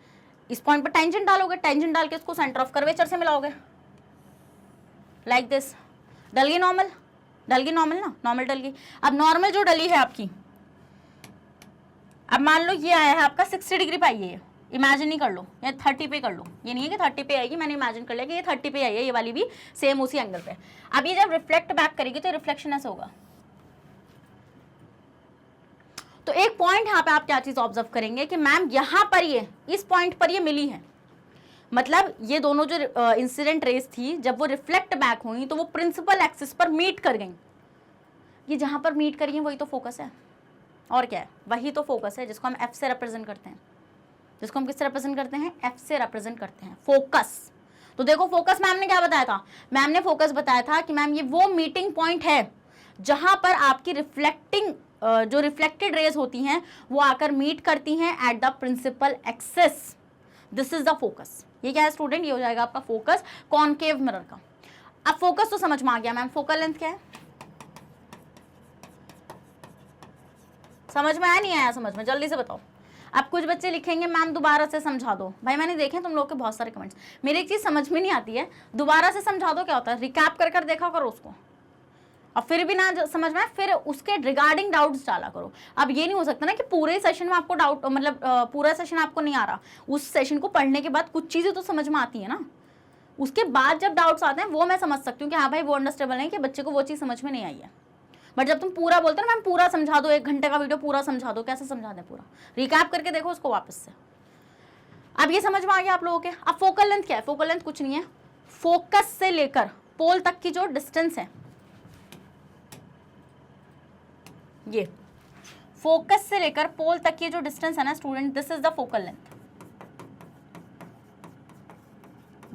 इस पॉइंट पर टेंजेंट डालोगे, टेंजेंट डाल के इसको सेंटर ऑफ कर्वेचर से मिलाओगे, लाइक दिस। डल गई नॉर्मल, डल गई नॉर्मल ना, नॉर्मल डल गई। अब नॉर्मल जो डली है आपकी, अब मान लो ये आया है आपका 60 डिग्री पे आई है, इमेजिन ही कर लो, या 30 पे कर लो। ये नहीं है कि 30 पे आएगी, मैंने इमेजिन कर लिया कि ये 30 पे आई है, ये वाली भी सेम उसी एंगल पे। अब ये जब रिफ्लेक्ट बैक करेगी तो रिफ्लेक्शन ऐसे होगा। तो एक पॉइंट यहाँ पे आप क्या चीज ऑब्जर्व करेंगे कि मैम यहाँ पर ये इस पॉइंट पर ये मिली है, मतलब ये दोनों जो इंसिडेंट रेस थी जब वो रिफ्लेक्ट बैक हुई तो वो प्रिंसिपल एक्सिस पर मीट कर गई। ये जहां पर मीट करी है वही तो फोकस है। और क्या है, वही तो फोकस है जिसको हम एफ से रिप्रेजेंट करते हैं। जिसको हम किससे रिप्रेजेंट करते हैं, एफ से रिप्रेजेंट करते हैं, फोकस। तो देखो फोकस मैम ने क्या बताया था, मैम ने फोकस बताया था कि मैम ये वो मीटिंग पॉइंट है जहां पर आपकी जो रिफ्लेक्टेड रेज होती हैं वो आकर मीट करती हैं at the principal axis. This is the focus. ये क्या है स्टूडेंट, ये हो जाएगा आपका फोकस कॉनकेव मिरर का। अब फोकस तो समझ में आ गया मैम, फोकल लेंथ क्या है, समझ में आया नहीं आया, समझ में, जल्दी से बताओ। अब कुछ बच्चे लिखेंगे मैम दोबारा से समझा दो। भाई मैंने देखे तुम लोग के बहुत सारे कमेंट्स, मेरी एक चीज समझ में नहीं आती है, दोबारा से समझा दो क्या होता है, रिकैप कर कर देखा करो उसको, और फिर भी ना समझ में फिर उसके रिगार्डिंग डाउट्स डाला करो। अब ये नहीं हो सकता ना कि पूरे सेशन में आपको डाउट, मतलब पूरा सेशन आपको नहीं आ रहा, उस सेशन को पढ़ने के बाद कुछ चीजें तो समझ में आती है ना, उसके बाद जब डाउट्स आते हैं वो मैं समझ सकती हूँ कि हाँ भाई वो अंडरस्टेबल है कि बच्चे को वो चीज़ समझ में नहीं आई है। बट जब तुम पूरा बोलते हो ना मैम पूरा समझा दो, 1 घंटे का वीडियो पूरा समझा दो, कैसे समझा दें पूरा, रिकैप करके देखो उसको वापस से। अब ये समझ में आ गया आप लोगों के। अब फोकल लेंथ क्या है, फोकल लेंथ कुछ नहीं है, फोकस से लेकर पोल तक की जो डिस्टेंस है, ये फोकस से लेकर पोल तक की जो डिस्टेंस है ना student, this is the focal length,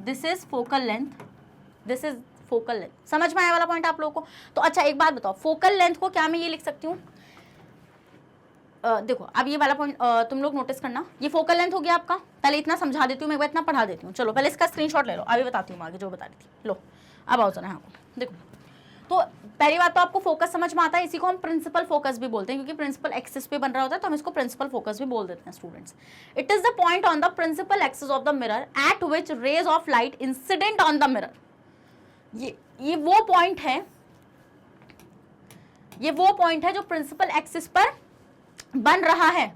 this is focal length, this is focal length. समझ में आया वाला पॉइंट आप लोगों को। तो अच्छा एक बात बताओ, फोकल लेंथ को क्या मैं ये लिख सकती हूँ, देखो अब ये वाला पॉइंट तुम लोग नोटिस करना, ये फोकल लेंथ हो गया आपका। पहले इतना समझा देती हूँ मैं, इतना पढ़ा देती हूँ। चलो पहले इसका स्क्रीनशॉट ले लो, अभी बताती हूँ आगे जो बता रही थी। लो अब आओ जरा यहाँ को देखो। तो पहली बात तो आपको फोकस समझ में आता है, इसी को हम प्रिंसिपल फोकस भी बोलते हैं, क्योंकि प्रिंसिपल एक्सिस पे बन रहा होता है तो हम इसको प्रिंसिपल फोकस भी बोल देते हैं students. It is the point on the principal axis of the mirror at which rays of light incident on the mirror. ये वो पॉइंट है, ये वो पॉइंट है जो प्रिंसिपल एक्सिस पर बन रहा है।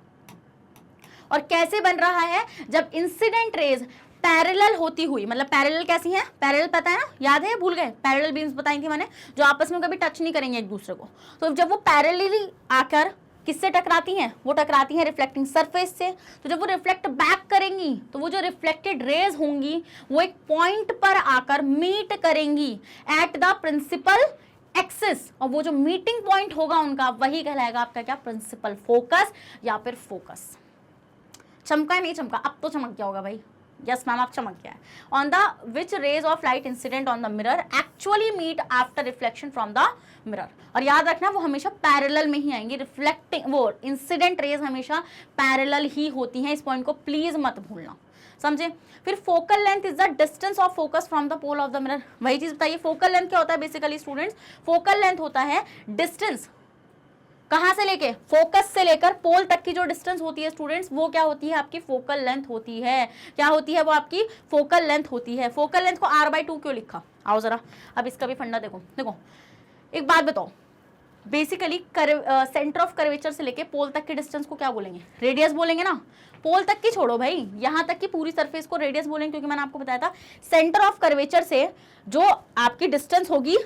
और कैसे बन रहा है, जब इंसिडेंट रेज पैरेलल होती हुई, मतलब पैरेलल कैसी है, पैरेलल पता है ना, याद है, भूल गए, पैरेलल बीम्स बताई थी मैंने, जो आपस में कभी टच नहीं करेंगे एक दूसरे को। तो जब वो पैरेलली आकर किससे टकराती हैं, वो टकराती हैं रिफ्लेक्टिंग सरफेस से। तो जब वो रिफ्लेक्ट बैक करेंगी तो वो जो रिफ्लेक्टेड रेज होंगी वो एक पॉइंट पर आकर मीट करेंगी एट द प्रिंसिपल एक्सिस, और वो जो मीटिंग पॉइंट होगा उनका वही कहलाएगा आपका क्या, प्रिंसिपल फोकस या फिर फोकस। चमका नहीं चमका, अब तो चमक गया होगा भाई, यस मैम आप चमक गया है। On the which rays of light incident on the mirror actually meet after reflection from the mirror. और याद रखना वो हमेशा पैरेलल में ही आएंगी, रिफ्लेक्टिंग वो इंसिडेंट रेज हमेशा पैरेलल ही होती हैं, इस पॉइंट को प्लीज मत भूलना, समझे। फिर focal length is the distance of focus from the pole of the mirror. वही चीज बताइए, फोकल लेंथ क्या होता है बेसिकली स्टूडेंट्स, फोकल लेंथ होता है डिस्टेंस, कहां से लेके, फोकस से लेकर पोल तक की जो डिस्टेंस होती है स्टूडेंट्स, वो क्या होती है आपकी फोकल लेंथ होती है। क्या होती है वो आपकी फोकल लेंथ होती है। फोकल लेंथ को r/2 क्यों लिखा, आओ जरा अब इसका भी फंडा देखो। देखो एक बात बताओ, बेसिकली सेंटर ऑफ कर्वेचर से लेके पोल तक के डिस्टेंस को क्या बोलेंगे, रेडियस बोलेंगे ना। पोल तक की छोड़ो भाई, यहाँ तक की पूरी सरफेस को रेडियस बोलेंगे, क्योंकि मैंने आपको बताया था सेंटर ऑफ कर्वेचर से जो आपकी डिस्टेंस होगी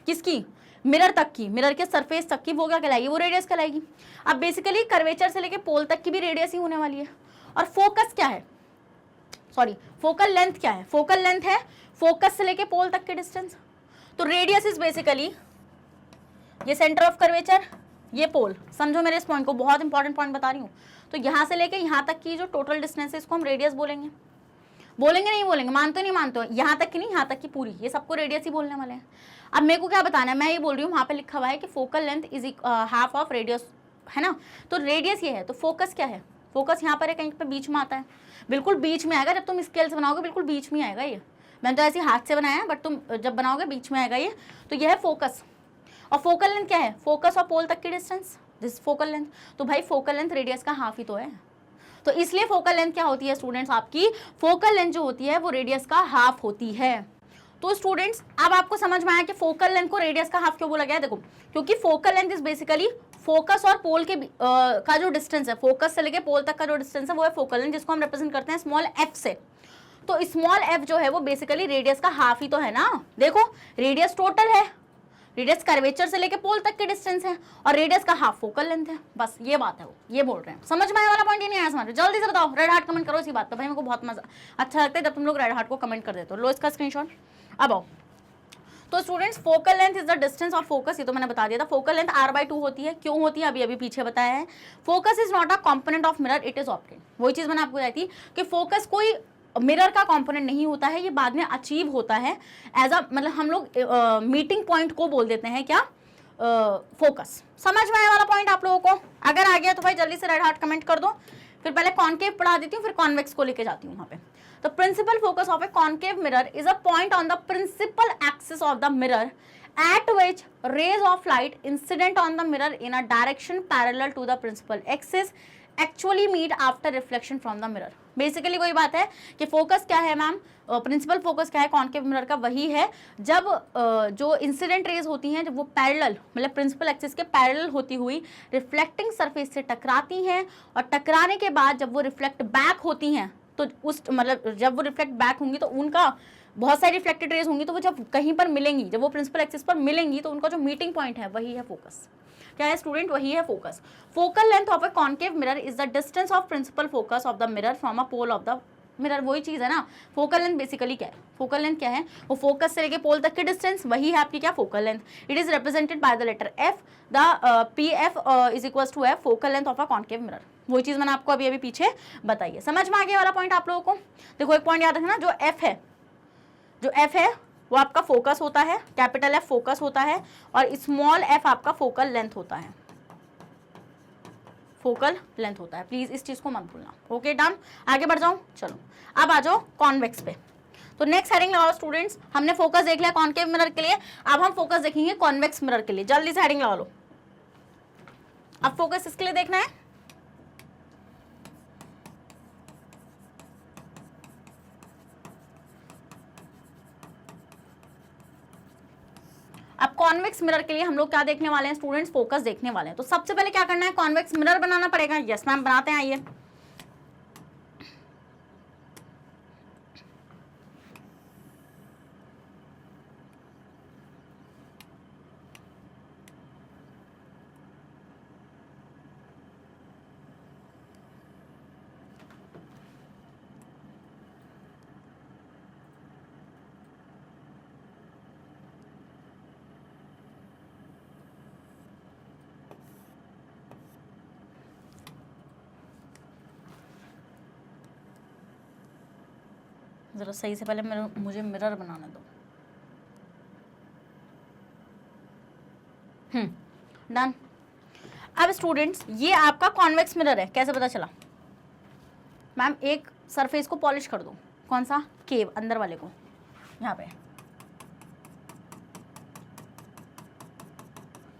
किसकी, मिरर तक की, मिरर के सरफेस तक की, वो क्या कहलाएगी, वो रेडियस कहलाएगी। अब बेसिकली कर्वेचर से लेके पोल तक की भी रेडियस ही होने वाली है। और फोकस क्या है, सॉरी फोकल लेंथ क्या है, फोकल लेंथ है फोकस से लेके पोल तक के डिस्टेंस। तो रेडियस इज बेसिकली ये सेंटर ऑफ कर्वेचर, ये पोल, समझो मेरे इस पॉइंट को, बहुत इंपॉर्टेंट पॉइंट बता रही हूँ। तो यहाँ से लेके यहाँ तक की जो टोटल डिस्टेंस है इसको हम रेडियस बोलेंगे। बोलेंगे नहीं बोलेंगे, मानते नहीं मानते, यहाँ तक की नहीं, यहाँ तक की पूरी, ये सबको रेडियस ही बोलने वाले हैं। अब मेरे को क्या बताना है, मैं ये बोल रही हूँ वहाँ पे लिखा हुआ है कि focal length is half of radius, है ना। तो रेडियस ये है, तो फोकस क्या है, फोकस यहाँ पर है, कहीं पे बीच में आता है, बिल्कुल बीच में आएगा। जब तुम स्केल से बनाओगे बिल्कुल बीच में आएगा ये, मैंने तो ऐसे हाथ से बनाया है, बट तुम जब बनाओगे बीच में आएगा ये। तो यह है फोकस। और फोकल लेंथ क्या है, फोकस और पोल तक की डिस्टेंस, दिस फोकल लेंथ। तो भाई फोकल लेंथ रेडियस का हाफ ही तो है, तो इसलिए फोकल लेंथ क्या होती है स्टूडेंट्स, आपकी फोकल लेंथ जो होती है वो रेडियस का हाफ होती है। तो स्टूडेंट्स अब आपको समझ में आया कि फोकल लेंथ को रेडियस का हाफ क्यों बोला गया है। देखो क्योंकि focal length is basically focus और पोल के का जो डिस्टेंस है, फोकस से लेके पोल तक का जो डिस्टेंस है वो है फोकल लेंथ, जिसको हम रिप्रेजेंट करते हैं स्मॉल एफ से। तो स्मॉल एफ जो है वो बेसिकली रेडियस का हाफ ही तो है ना। देखो रेडियस टोटल है, रेडियस कर्वेचर से लेके पोल तक के डिस्टेंस है, और रेडियस का हाफ फोकल लेंथ है, बस ये बात है, वो ये बोल रहे हैं। समझ में आने वाला पॉइंट, ये नहीं आया समझ, जल्दी से बताओ, रेड हार्ट कमेंट करो इसी बात पे। भाई मेरे को बहुत मजा अच्छा लगता है जब तुम लोग रेड हार्ट को कमेंट कर देते हो। लो इसका स्क्रीनशॉट। अब आओ, तो students focal length is the distance of focus, ये तो मैंने बता दिया था। फोकल लेंथ r/2 होती है, क्यों होती है अभी अभी पीछे बताया है। Focus is not a component of mirror, it is obtain, वही चीज मैंने आपको बताई थी कि फोकस कोई मिरर का कंपोनेंट नहीं होता है, ये बाद में अचीव होता है एज अ, मतलब हम लोग मीटिंग पॉइंट को बोल देते हैं क्या, फोकस। समझ में आया वाला पॉइंट आप लोगों को? अगर आ गया तो भाई जल्दी से रेड हार्ट कमेंट कर दो। फिर पहले कॉन्केव पढ़ा देती हूँ, फिर कॉन्वेक्स को लेके जाती हूँ वहां पे। तो principal focus of a concave mirror is a point on the principal axis of the mirror at which rays of light incident on the mirror in a direction parallel to the principal axis actually meet after reflection from the mirror। Basically वही बात है कि focus क्या है ma'am, principal focus क्या है concave mirror का, वही है जब जो इंसिडेंट रेज होती हैं जब वो पैरेलल मतलब प्रिंसिपल एक्सिस के पैरेलल होती हुई रिफ्लेक्टिंग सरफेस से टकराती हैं, और टकराने के बाद जब वो रिफ्लेक्ट बैक होती हैं तो उस मतलब जब वो रिफ्लेक्ट बैक होंगी तो उनका बहुत सारी रिफ्लेक्टेड रेज होंगी, तो वो जब कहीं पर मिलेंगी, जब वो प्रिंसिपल एक्सिस पर मिलेंगी तो उनका जो मीटिंग पॉइंट है वही है फोकस। क्या है स्टूडेंट? वही है focus. Focal length of a concave mirror is the distance of principal focus of the mirror from a pole of the mirror. वही चीज है ना, फोकल लेंथ बेसिकली क्या है, फोकल लेंथ क्या है, वो फोकस से लेके पोल तक की डिस्टेंस, वही है आपकी क्या focal length. It is represented by the letter F, the P F is equal to F, focal length of a concave mirror. वही चीज मैंने आपको अभी अभी पीछे बताई है। समझ में आ गया वाला पॉइंट आप लोगों को? देखो एक पॉइंट याद रखना, जो एफ है, जो एफ है वो आपका फोकस होता है, कैपिटल एफ फोकस होता है, और स्मॉल एफ आपका फोकल लेंथ होता है, फोकल लेंथ होता है। प्लीज इस चीज को मत भूलना। ओके डन, आगे बढ़ जाऊं, चलो अब आ जाओ कॉन्वेक्स पे। तो नेक्स्ट हेडिंग लगाओ स्टूडेंट्स, हमने फोकस देख लिया कॉन्केव मिरर के लिए, अब हम फोकस देखेंगे कॉन्वेक्स मिरर के लिए। जल्दी से हेडिंग लगा लो। अब फोकस इसके लिए देखना है, अब कॉन्वेक्स मिरर के लिए हम लोग क्या देखने वाले हैं स्टूडेंट्स, फोकस देखने वाले हैं। तो सबसे पहले क्या करना है, कॉन्वेक्स मिरर बनाना पड़ेगा। यस मैम बनाते हैं, आइए। जरा सही से पहले मुझे मिरर बनाने दो। डन। अब स्टूडेंट्स ये आपका कॉन्वेक्स मिरर है, कैसे पता चला? मैम एक सरफेस को पॉलिश कर दो, कौन सा, केव, अंदर वाले को, यहाँ पे,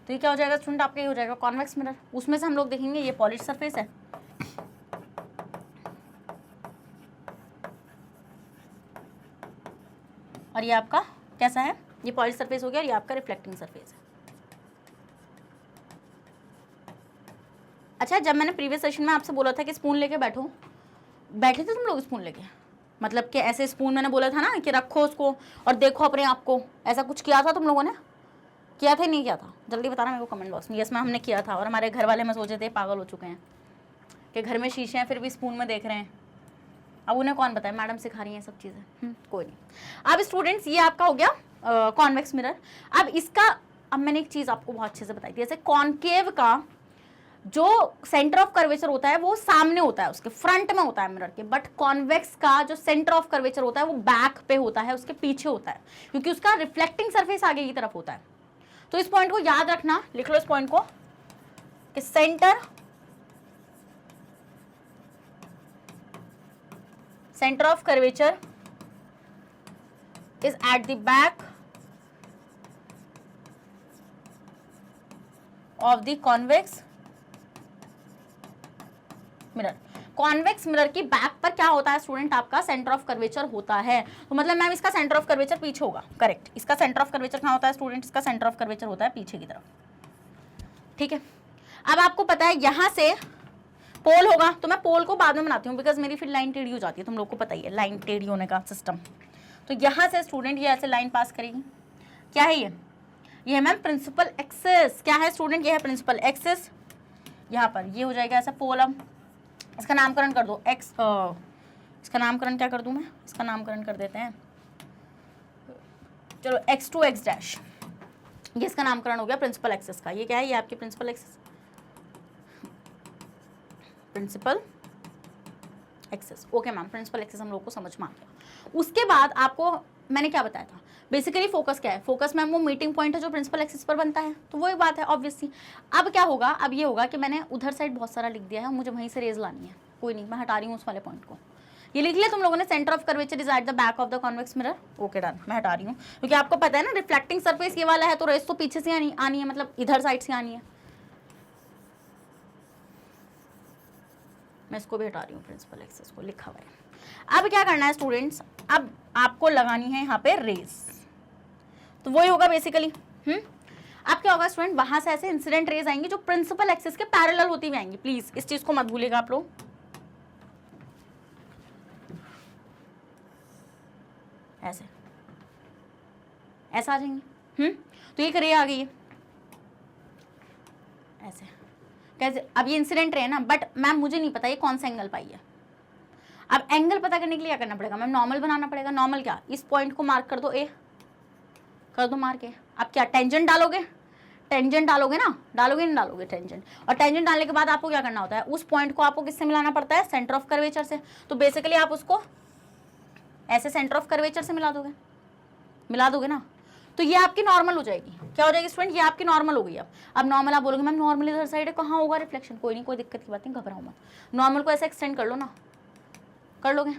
तो ये क्या हो जाएगा स्टूडेंट, आपका ये हो जाएगा कॉन्वेक्स मिरर। उसमें से हम लोग देखेंगे ये पॉलिश सरफेस है, और ये आपका कैसा है, ये पॉलिश सरफेस हो गया, और ये आपका रिफ्लेक्टिंग सरफेस है। अच्छा, जब मैंने प्रीवियस सेशन में आपसे बोला था कि स्पून लेके बैठो, बैठे थे तुम लोग स्पून लेके? मतलब कि ऐसे स्पून मैंने बोला था ना कि रखो उसको और देखो अपने आप को, ऐसा कुछ किया था तुम लोगों ने? किया था नहीं किया था? जल्दी बताना मेरे को कमेंट बॉक्स में। यस मैम हमने किया था, और हमारे घर वाले मैं सोचे थे पागल हो चुके हैं कि घर में शीशे हैं फिर भी स्पून में देख रहे हैं। अब उन्हें कौन बताए, मैडम सिखा रही हैं सब चीज़ें। कोई नहीं। अब स्टूडेंट्स ये आपका हो गया कॉन्वेक्स मिरर। अब इसका, अब मैंने एक चीज़ आपको बहुत अच्छे से बताई थी, जैसे कॉन्केव का जो सेंटर ऑफ कर्वेचर होता है वो सामने होता है, उसके फ्रंट में होता है मिरर के, बट कॉन्वेक्स का जो सेंटर ऑफ कर्वेचर होता है वो बैक पे होता है, उसके पीछे होता है, क्योंकि उसका रिफ्लेक्टिंग सरफेस आगे की तरफ होता है। तो इस पॉइंट को याद रखना, लिख लो इस पॉइंट को कि centre of curvature is at the back of the convex mirror. Convex mirror की बैक पर क्या होता है स्टूडेंट, आपका सेंटर ऑफ कर्वेचर होता है। तो मतलब मैम इसका सेंटर ऑफ कर्वेचर पीछे होगा, करेक्ट। इसका सेंटर ऑफ कर्वेचर कहाँ होता है स्टूडेंट, इसका सेंटर ऑफ कर्वेचर होता है पीछे की तरफ, ठीक है। अब आपको पता है यहाँ से पोल होगा, तो मैं पोल को बाद में बनाती हूँ बिकॉज मेरी फिर लाइन टेढ़ी हो जाती है, तुम लोग को पता ही है लाइन टेढ़ी होने का सिस्टम। तो यहाँ से स्टूडेंट ये ऐसे लाइन पास करेगी, क्या है ये है मैम प्रिंसिपल एक्सिस। क्या है स्टूडेंट, ये है प्रिंसिपल एक्सिस। यहाँ पर ये हो जाएगा ऐसा पोल। अब इसका नामकरण कर दो एक्स, इसका नामकरण क्या कर दूँ मैं, इसका नामकरण कर देते हैं चलो x2 x डैश, ये इसका नामकरण हो गया प्रिंसिपल एक्सिस का। ये क्या है? ये आपकी principal axis, principal axis. Okay ma'am, principal axis हम लोग को समझ में आ गया। उसके बाद आपको मैंने क्या बताया था, बेसिकली फोकस क्या है? फोकस मैम वो मीटिंग पॉइंट है जो प्रिंसिपल एक्सिस पर बनता है, तो वही बात है ऑब्वियसली। अब क्या होगा, अब ये होगा कि मैंने उधर साइड बहुत सारा लिख दिया है, मुझे वहीं से रेज लानी है। कोई नहीं, मैं हटा रही हूँ उस वाले पॉइंट को। ये लिख लिया तुम लोगों ने, centre of curvature is at the back of the convex mirror. Okay done, मैं हटा रही हूँ, क्योंकि आपको पता है ना रिफ्लेक्टिंग सरफेस ये वाला है, तो रेस तो पीछे से आनी है, मतलब इधर साइड से आनी है। मैं इसको भी हटा रही हूँ, प्रिंसिपल एक्सिस को लिखा हुआ है। अब क्या करना है स्टूडेंट्स, अब आपको लगानी है यहाँ पे रेस, तो वही होगा बेसिकली। अब क्या होगा स्टूडेंट, वहां से ऐसे इंसिडेंट रेज आएंगी जो प्रिंसिपल एक्सिस के पैरेलल होती हुई आएंगी। प्लीज इस चीज को मत भूलिएगा आप लोग। ऐसे ऐसा आ जाएंगे। तो एक रे आ गई है ऐसे, कैसे? अब ये इंसिडेंट रे है ना, बट मैम मुझे नहीं पता ये कौन सा एंगल पाई है। अब एंगल पता करने के लिए क्या करना पड़ेगा मैम? नॉर्मल बनाना पड़ेगा। नॉर्मल क्या? इस पॉइंट को मार्क कर दो, ए कर दो मार्क ए। अब क्या टेंजेंट डालोगे? टेंजेंट डालोगे ना, डालोगे नहीं डालोगे टेंजेंट। और टेंजेंट डालने के बाद आपको क्या करना होता है, उस पॉइंट को आपको किससे मिलाना पड़ता है? सेंटर ऑफ कर्वेचर से। तो बेसिकली आप उसको ऐसे सेंटर ऑफ कर्वेचर से मिला दोगे ना, तो ये आपकी नॉर्मल हो जाएगी। क्या हो जाएगी स्टूडेंट? ये आपकी नॉर्मल हो गई। अब नॉर्मल आप बोलोगे मैम नॉर्मल इधर साइड है, कहाँ होगा रिफ्लेक्शन? कोई नहीं, कोई दिक्कत की बात नहीं, घबराओ मत। नॉर्मल को ऐसे एक्सटेंड कर लो ना, कर लोगे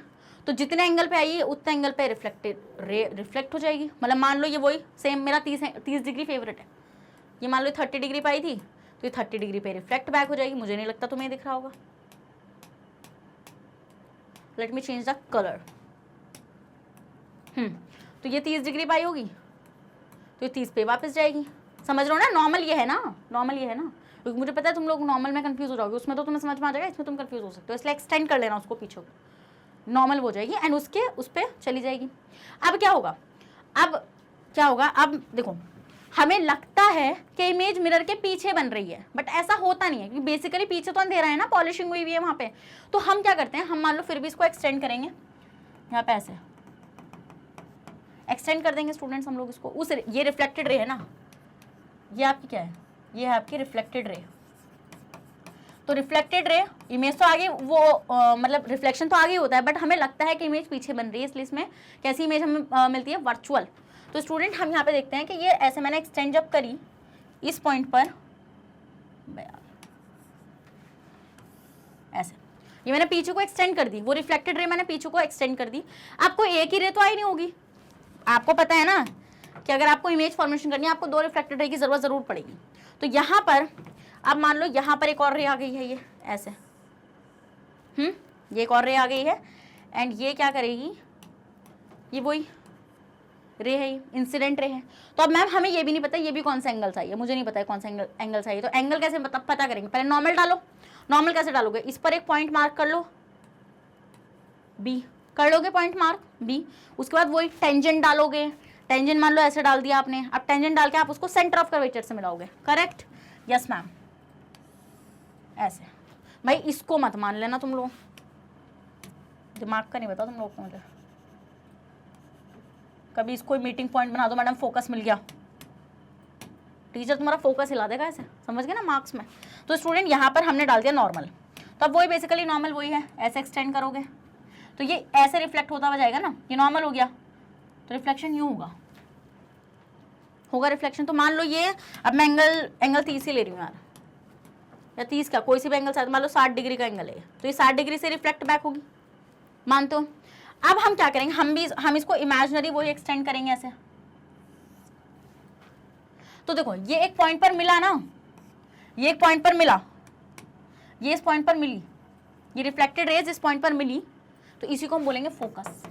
तो जितने एंगल पे आई है उतने एंगल पे रिफ्लेक्ट हो जाएगी। मतलब मान लो ये वही सेम मेरा 30 डिग्री फेवरेट है, ये मान लो 30 डिग्री पे आई थी, तो ये 30 डिग्री पे रिफ्लेक्ट बैक हो जाएगी। मुझे नहीं लगता तुम्हें दिख रहा होगा। Let me change the colour. तो ये 30 डिग्री पे आई होगी, तो ये 30 पे वापस जाएगी। समझ रहे हो ना? नॉर्मल ये है ना, नॉर्मल ये है ना, क्योंकि मुझे पता है तुम लोग नॉर्मल में कंफ्यूज हो जाओगे, उसमें तो तुम्हें समझ में आ जाएगा, इसमें तुम कंफ्यूज हो सकते हो, इसलिए एक्सटेंड कर लेना उसको पीछे। नॉर्मल हो जाएगी एंड उसके उस पर चली जाएगी। अब क्या होगा, अब देखो हमें लगता है कि इमेज मिरर के पीछे बन रही है, बट ऐसा होता नहीं है, क्योंकि बेसिकली पीछे तो अंधेरा है ना, पॉलिशिंग हुई हुई है वहाँ पे। तो हम क्या करते हैं, हम मान लो फिर भी इसको एक्सटेंड करेंगे, यहाँ पे ऐसे एक्सटेंड कर देंगे स्टूडेंट्स हम लोग इसको। उस ये रिफ्लेक्टेड रे है ना, ये आपकी क्या है, ये है आपकी रिफ्लेक्टेड रे। तो रिफ्लेक्टेड रे, इमेज तो आगे वो मतलब रिफ्लेक्शन तो आगे होता है, बट हमें लगता है कि इमेज पीछे बन रही है, इसलिए इसमें कैसी इमेज हमें मिलती है? वर्चुअल। तो स्टूडेंट हम यहाँ पे देखते हैं कि ये ऐसे मैंने एक्सटेंड जब करी इस पॉइंट पर, ऐसे ये मैंने पीछे को एक्सटेंड कर दी, वो रिफ्लेक्टेड रे मैंने पीछे को एक्सटेंड कर दी। आपको एक ही रे तो आई नहीं होगी, आपको पता है ना कि अगर आपको इमेज फॉर्मेशन करनी है आपको 2 रिफ्लेक्टेड रे की जरूरत जरूर पड़ेगी। तो यहाँ पर अब मान लो यहाँ पर एक और रे आ गई है, ये ऐसे ये एक और रे आ गई है, एंड ये क्या करेगी, ये वही रे है, इंसिडेंट रे है। तो अब मैम हमें ये भी नहीं पता ये भी कौन सा एंगल चाहिए, मुझे नहीं पता है कौन सा एंगल चाहिए। तो एंगल कैसे पता करेंगे? पहले नॉर्मल डालो। नॉर्मल कैसे डालोगे? इस पर एक पॉइंट मार्क कर लो, बी कर लोगे पॉइंट मार्क बी। उसके बाद वही टेंजेंट डालोगे, टेंजेंट मान लो ऐसे डाल दिया आपने। अब टेंजेंट डाल के आप उसको सेंटर ऑफ कर्वेचर से मिलाओगे, करेक्ट? यस मैम, ऐसे। भाई इसको मत मान लेना तुम लोग, दिमाग का नहीं पता तुम लोग को। मुझे कभी इसको मीटिंग पॉइंट बना दो, मैडम फोकस मिल गया, टीचर तुम्हारा फोकस हिला देगा ऐसे, समझ गए ना मार्क्स में। तो स्टूडेंट यहाँ पर हमने डाल दिया नॉर्मल, तो अब वही बेसिकली नॉर्मल वही है, ऐसे एक्सटेंड करोगे तो ये ऐसे रिफ्लेक्ट होता हुआ जाएगा ना, ये नॉर्मल हो गया, तो रिफ्लेक्शन यूँ होगा रिफ्लेक्शन। तो मान लो ये, अब मैं एंगल 30 ही ले रही हूँ यार, या 30 क्या, कोई सी भी एंगल साथ, मान लो 60 डिग्री का एंगल है, तो ये 60 डिग्री से रिफ्लेक्ट बैक होगी, मानते हो? अब हम क्या करेंगे, हम इसको इमेजिनरी वही एक्सटेंड करेंगे ऐसे। तो देखो ये एक पॉइंट पर मिला ना, ये एक पॉइंट पर मिला, ये इस पॉइंट पर मिली, ये रिफ्लेक्टेड रेज इस पॉइंट पर मिली, तो इसी को हम बोलेंगे फोकस।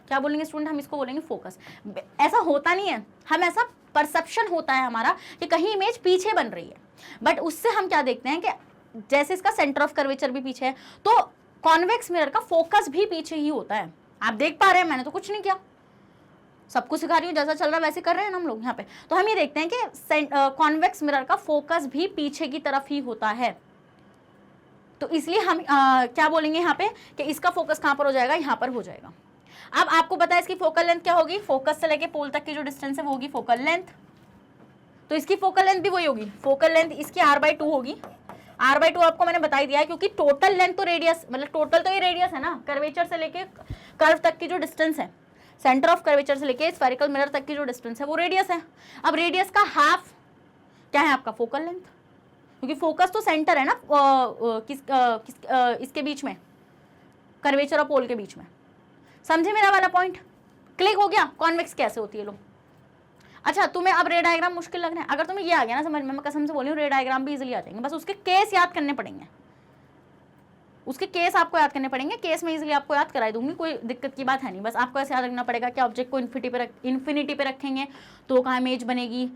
क्या बोलेंगे स्टूडेंट? हम इसको बोलेंगे फोकस। ऐसा होता नहीं है, हम ऐसा परसेप्शन होता है हमारा कि कहीं इमेज पीछे बन रही है, बट उससे हम क्या देखते हैं कि जैसे इसका सेंटर ऑफ कर्वेचर भी पीछे है, तो कॉन्वेक्स मिरर का फोकस भी पीछे ही होता है। आप देख पा रहे हैं, मैंने तो कुछ नहीं किया, सब कुछ सिखा रही हूँ, जैसा चल रहा है वैसे कर रहे हैं हम लोग यहाँ पे। तो हम ये देखते हैं कि कॉन्वेक्स मिरर का फोकस भी पीछे की तरफ ही होता है। तो इसलिए हम क्या बोलेंगे यहाँ पे कि इसका फोकस कहाँ पर हो जाएगा, यहाँ पर हो जाएगा। अब आपको पता है इसकी फोकल लेंथ क्या होगी, फोकस से लेके पोल तक की जो डिस्टेंस है वो होगी फोकल लेंथ, तो इसकी फोकल लेंथ भी वही होगी, फोकल लेंथ इसकी r/2 होगी। r/2 आपको मैंने बता ही दिया है, क्योंकि टोटल लेंथ तो रेडियस, मतलब टोटल तो ये रेडियस है ना, कर्वेचर से लेके कर्व तक की जो डिस्टेंस है, सेंटर ऑफ कर्वेचर से लेके स्फेरिकल मिरर तक की जो डिस्टेंस है वो रेडियस है। अब रेडियस का हाफ क्या है आपका, फोकल लेंथ, क्योंकि फोकस तो सेंटर है ना इसके बीच में, कर्वेचर और पोल के बीच में। समझे मेरा वाला पॉइंट, क्लिक हो गया। कॉन्वेक्स कैसे होती है लो। अच्छा, तुम्हें अब रे डायग्राम मुश्किल लग रहा है, अगर तुम्हें ये आ गया ना समझ में, मैं कसम से बोल रही हूँ रे डायग्राम भी इजीली आ जाएंगे, बस उसके केस याद करने पड़ेंगे, उसके केस आपको याद करने पड़ेंगे। केस में इजीली आपको याद करा दूंगी, कोई दिक्कत की बात है नहीं। बस आपको ऐसे याद रखना पड़ेगा कि ऑब्जेक्ट को इन्फिनिटी पे रखेंगे तो कहाँ इमेज बनेगी,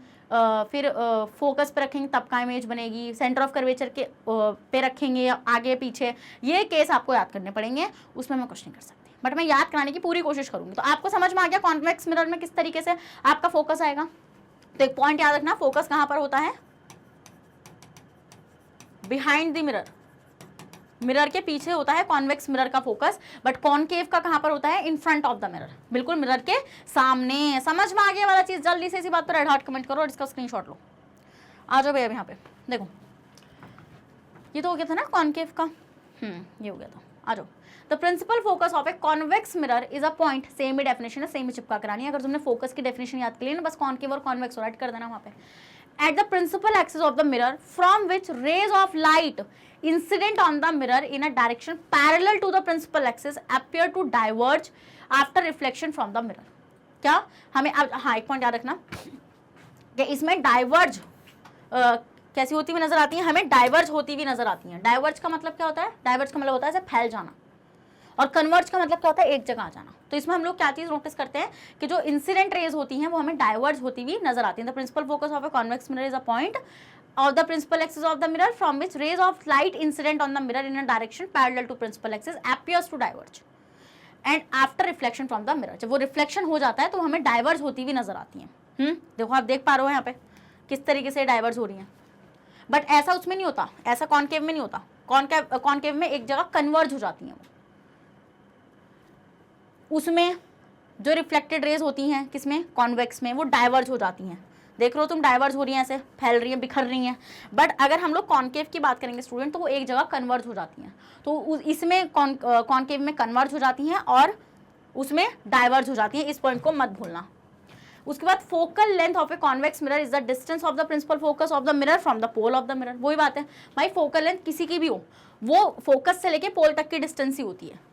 फिर फोकस पे रखेंगे तब कहाँ इमेज बनेगी, सेंटर ऑफ कर्वेचर के पे रखेंगे या आगे पीछे, ये केस आपको याद करने पड़ेंगे। उसमें मैं कुछ नहीं कर सकती, बट मैं याद कराने की पूरी कोशिश करूंगी। तो आपको समझ में आ गया कॉन्वेक्स मिरर में किस तरीके से आपका फोकस आएगा। तो एक पॉइंट याद रखना, फोकस कहाँ पर होता है, बिहाइंड द मिरर, मिरर के पीछे होता है कॉन्वेक्स मिरर का फोकस, बट कॉनकेव का कहां पर होता है, in front of the mirror, बिल्कुल मिरर के सामने। समझ में आ गया वाला चीज, जल्दी से इसी बात पर रेड हार्ट कमेंट करो और इसका स्क्रीनशॉट लो। आ जाओ भैया यहाँ पे देखो, ये तो हो गया था ना कॉनकेव का, ये हो गया था। आ जाओ, the principal focus of a convex mirror is a point, same ही डेफिनेशन है, सेम ही चिपका करानी है। अगर तुमने फोकस की डेफिनेशन याद कर ली ना, बस कॉनकेव और कॉन्वेक्स राइट कर देना वहां पे। At the principal axis of the mirror, from which rays of light incident on the mirror in a direction parallel to the principal axis appear to diverge after reflection from the mirror. क्या हमें हाँ एक point याद रखना कि इसमें diverge कैसी होती हुई नजर आती है, हमें डाइवर्ज होती हुई नजर आती है। डाइवर्ज का मतलब क्या होता है, डाइवर्ज का मतलब होता है ऐसे फैल जाना, और कन्वर्ज का मतलब क्या होता है, एक जगह आ जाना। तो इसमें हम लोग क्या चीज नोटिस करते हैं कि जो इंसिडेंट रेज होती हैं वो हमें डाइवर्ज होती हुई नजर आती है। The principal focus of a convex mirror is a point of the principal axis of the mirror from which rays of light incident on the mirror in a direction parallel to principal axis appears to diverge and after reflection from the mirror. जब वो reflection हो जाता है तो हमें diverge होती हुई नजर आती है। देखो आप देख पा रहे हो यहाँ पे किस तरीके से डाइवर्ज हो रही है, बट ऐसा उसमें नहीं होता, ऐसा कॉनकेव में नहीं होता। कॉनकेव में एक जगह कन्वर्ज हो जाती है वो, उसमें जो रिफ्लेक्टेड रेज होती हैं किसमें, कॉन्वेक्स में, वो डाइवर्ज हो जाती हैं। देख रहे हो तुम, डाइवर्ज हो रही हैं, ऐसे फैल रही हैं, बिखर रही हैं। बट अगर हम लोग कॉनकेव की बात करेंगे स्टूडेंट, तो वो एक जगह कन्वर्ज हो जाती हैं। तो इसमें कॉनकेव में कन्वर्ज हो जाती हैं और उसमें डाइवर्ज हो जाती हैं, इस पॉइंट को मत भूलना। उसके बाद focal length of a convex mirror is the distance of the principal focus of the mirror from the pole of the mirror. वही बात है भाई, फोकल लेंथ किसी की भी हो, वो फोकस से लेके पोल तक की डिस्टेंस ही होती है।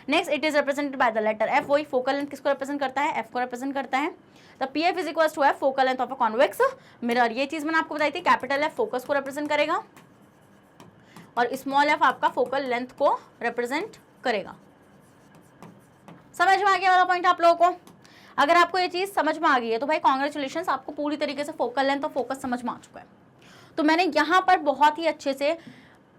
Next, it is represented by the letter F. वही फोकल लेंथ किसको रिप्रेजेंट करता है, एफ को रिप्रेजेंट करता है। The P F is equals to F, focal length of a convex mirror. ये चीज मैंने आपको बताई थी, कैपिटल एफ फोकस को रिप्रेजेंट करेगा और स्मॉल एफ आपका फोकल लेंथ को रिप्रेजेंट करेगा। समझ में आ गया वाला पॉइंट आप लोगों को। अगर आपको ये चीज समझ में आ गई है तो भाई कॉन्ग्रेचुलेशन, आपको पूरी तरीके से फोकल लेंथ और फोकस समझ में आ चुका है। तो मैंने यहाँ पर बहुत ही अच्छे से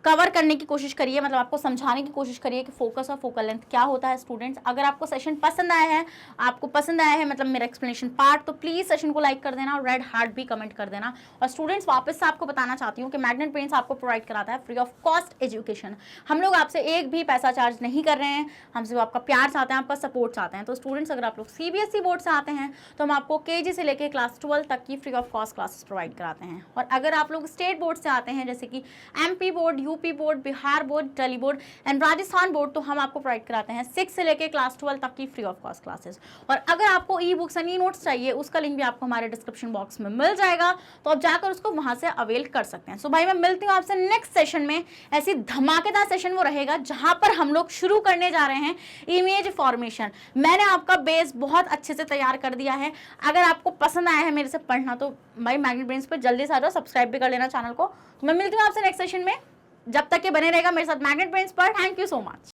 कवर करने की कोशिश करी है, मतलब आपको समझाने की कोशिश करी है कि फोकस और फोकल लेंथ क्या होता है। स्टूडेंट्स, अगर आपको सेशन पसंद आया है, आपको पसंद आया है मतलब मेरा एक्सप्लेनेशन पार्ट, तो प्लीज सेशन को लाइक कर देना और रेड हार्ट भी कमेंट कर देना। और स्टूडेंट्स, वापस से आपको बताना चाहती हूँ कि मैग्नेट ब्रेन्स आपको प्रोवाइड कराता है फ्री ऑफ कॉस्ट एजुकेशन। हम लोग आपसे एक भी पैसा चार्ज नहीं कर रहे हैं, हम सिर्फ आपका प्यार चाहते हैं, आपका सपोर्ट चाहते हैं। तो स्टूडेंट्स, अगर आप लोग CBSE बोर्ड से आते हैं तो हम आपको KG से लेकर क्लास 12 तक की free of cost classes provide कराते हैं। और अगर आप लोग स्टेट बोर्ड से आते हैं, जैसे कि MP board, UP board, Bihar board, Delhi board and Rajasthan board, तो हम आपको प्रोवाइड कराते हैं 6 से लेके क्लास 12 तक की फ्री ऑफ कॉस्ट क्लासेस। और अगर आपको e books and e notes चाहिए, उसका लिंक भी आपको हमारे डिस्क्रिप्शन बॉक्स में मिल जाएगा, तो आप जाकर उसको वहां से अवेल कर सकते हैं। सो भाई, मैं मिलती हूँ आपसे नेक्स्ट सेशन में। ऐसी धमाकेदार सेशन वो रहेगा जहां पर हम लोग शुरू करने जा रहे हैं इमेज फॉर्मेशन। मैंने आपका बेस बहुत अच्छे से तैयार कर दिया है। अगर आपको पसंद आया है मेरे से पढ़ना, तो भाई मैग्नेट ब्रेन्स पर जल्दी से आ जाओ, सब्सक्राइब भी कर लेना चैनल को। तो मैं मिलती हूँ आपसे नेक्स्ट सेशन में, जब तक के बने रहेगा मेरे साथ मैग्नेट ब्रेन्स पर। Thank you so much.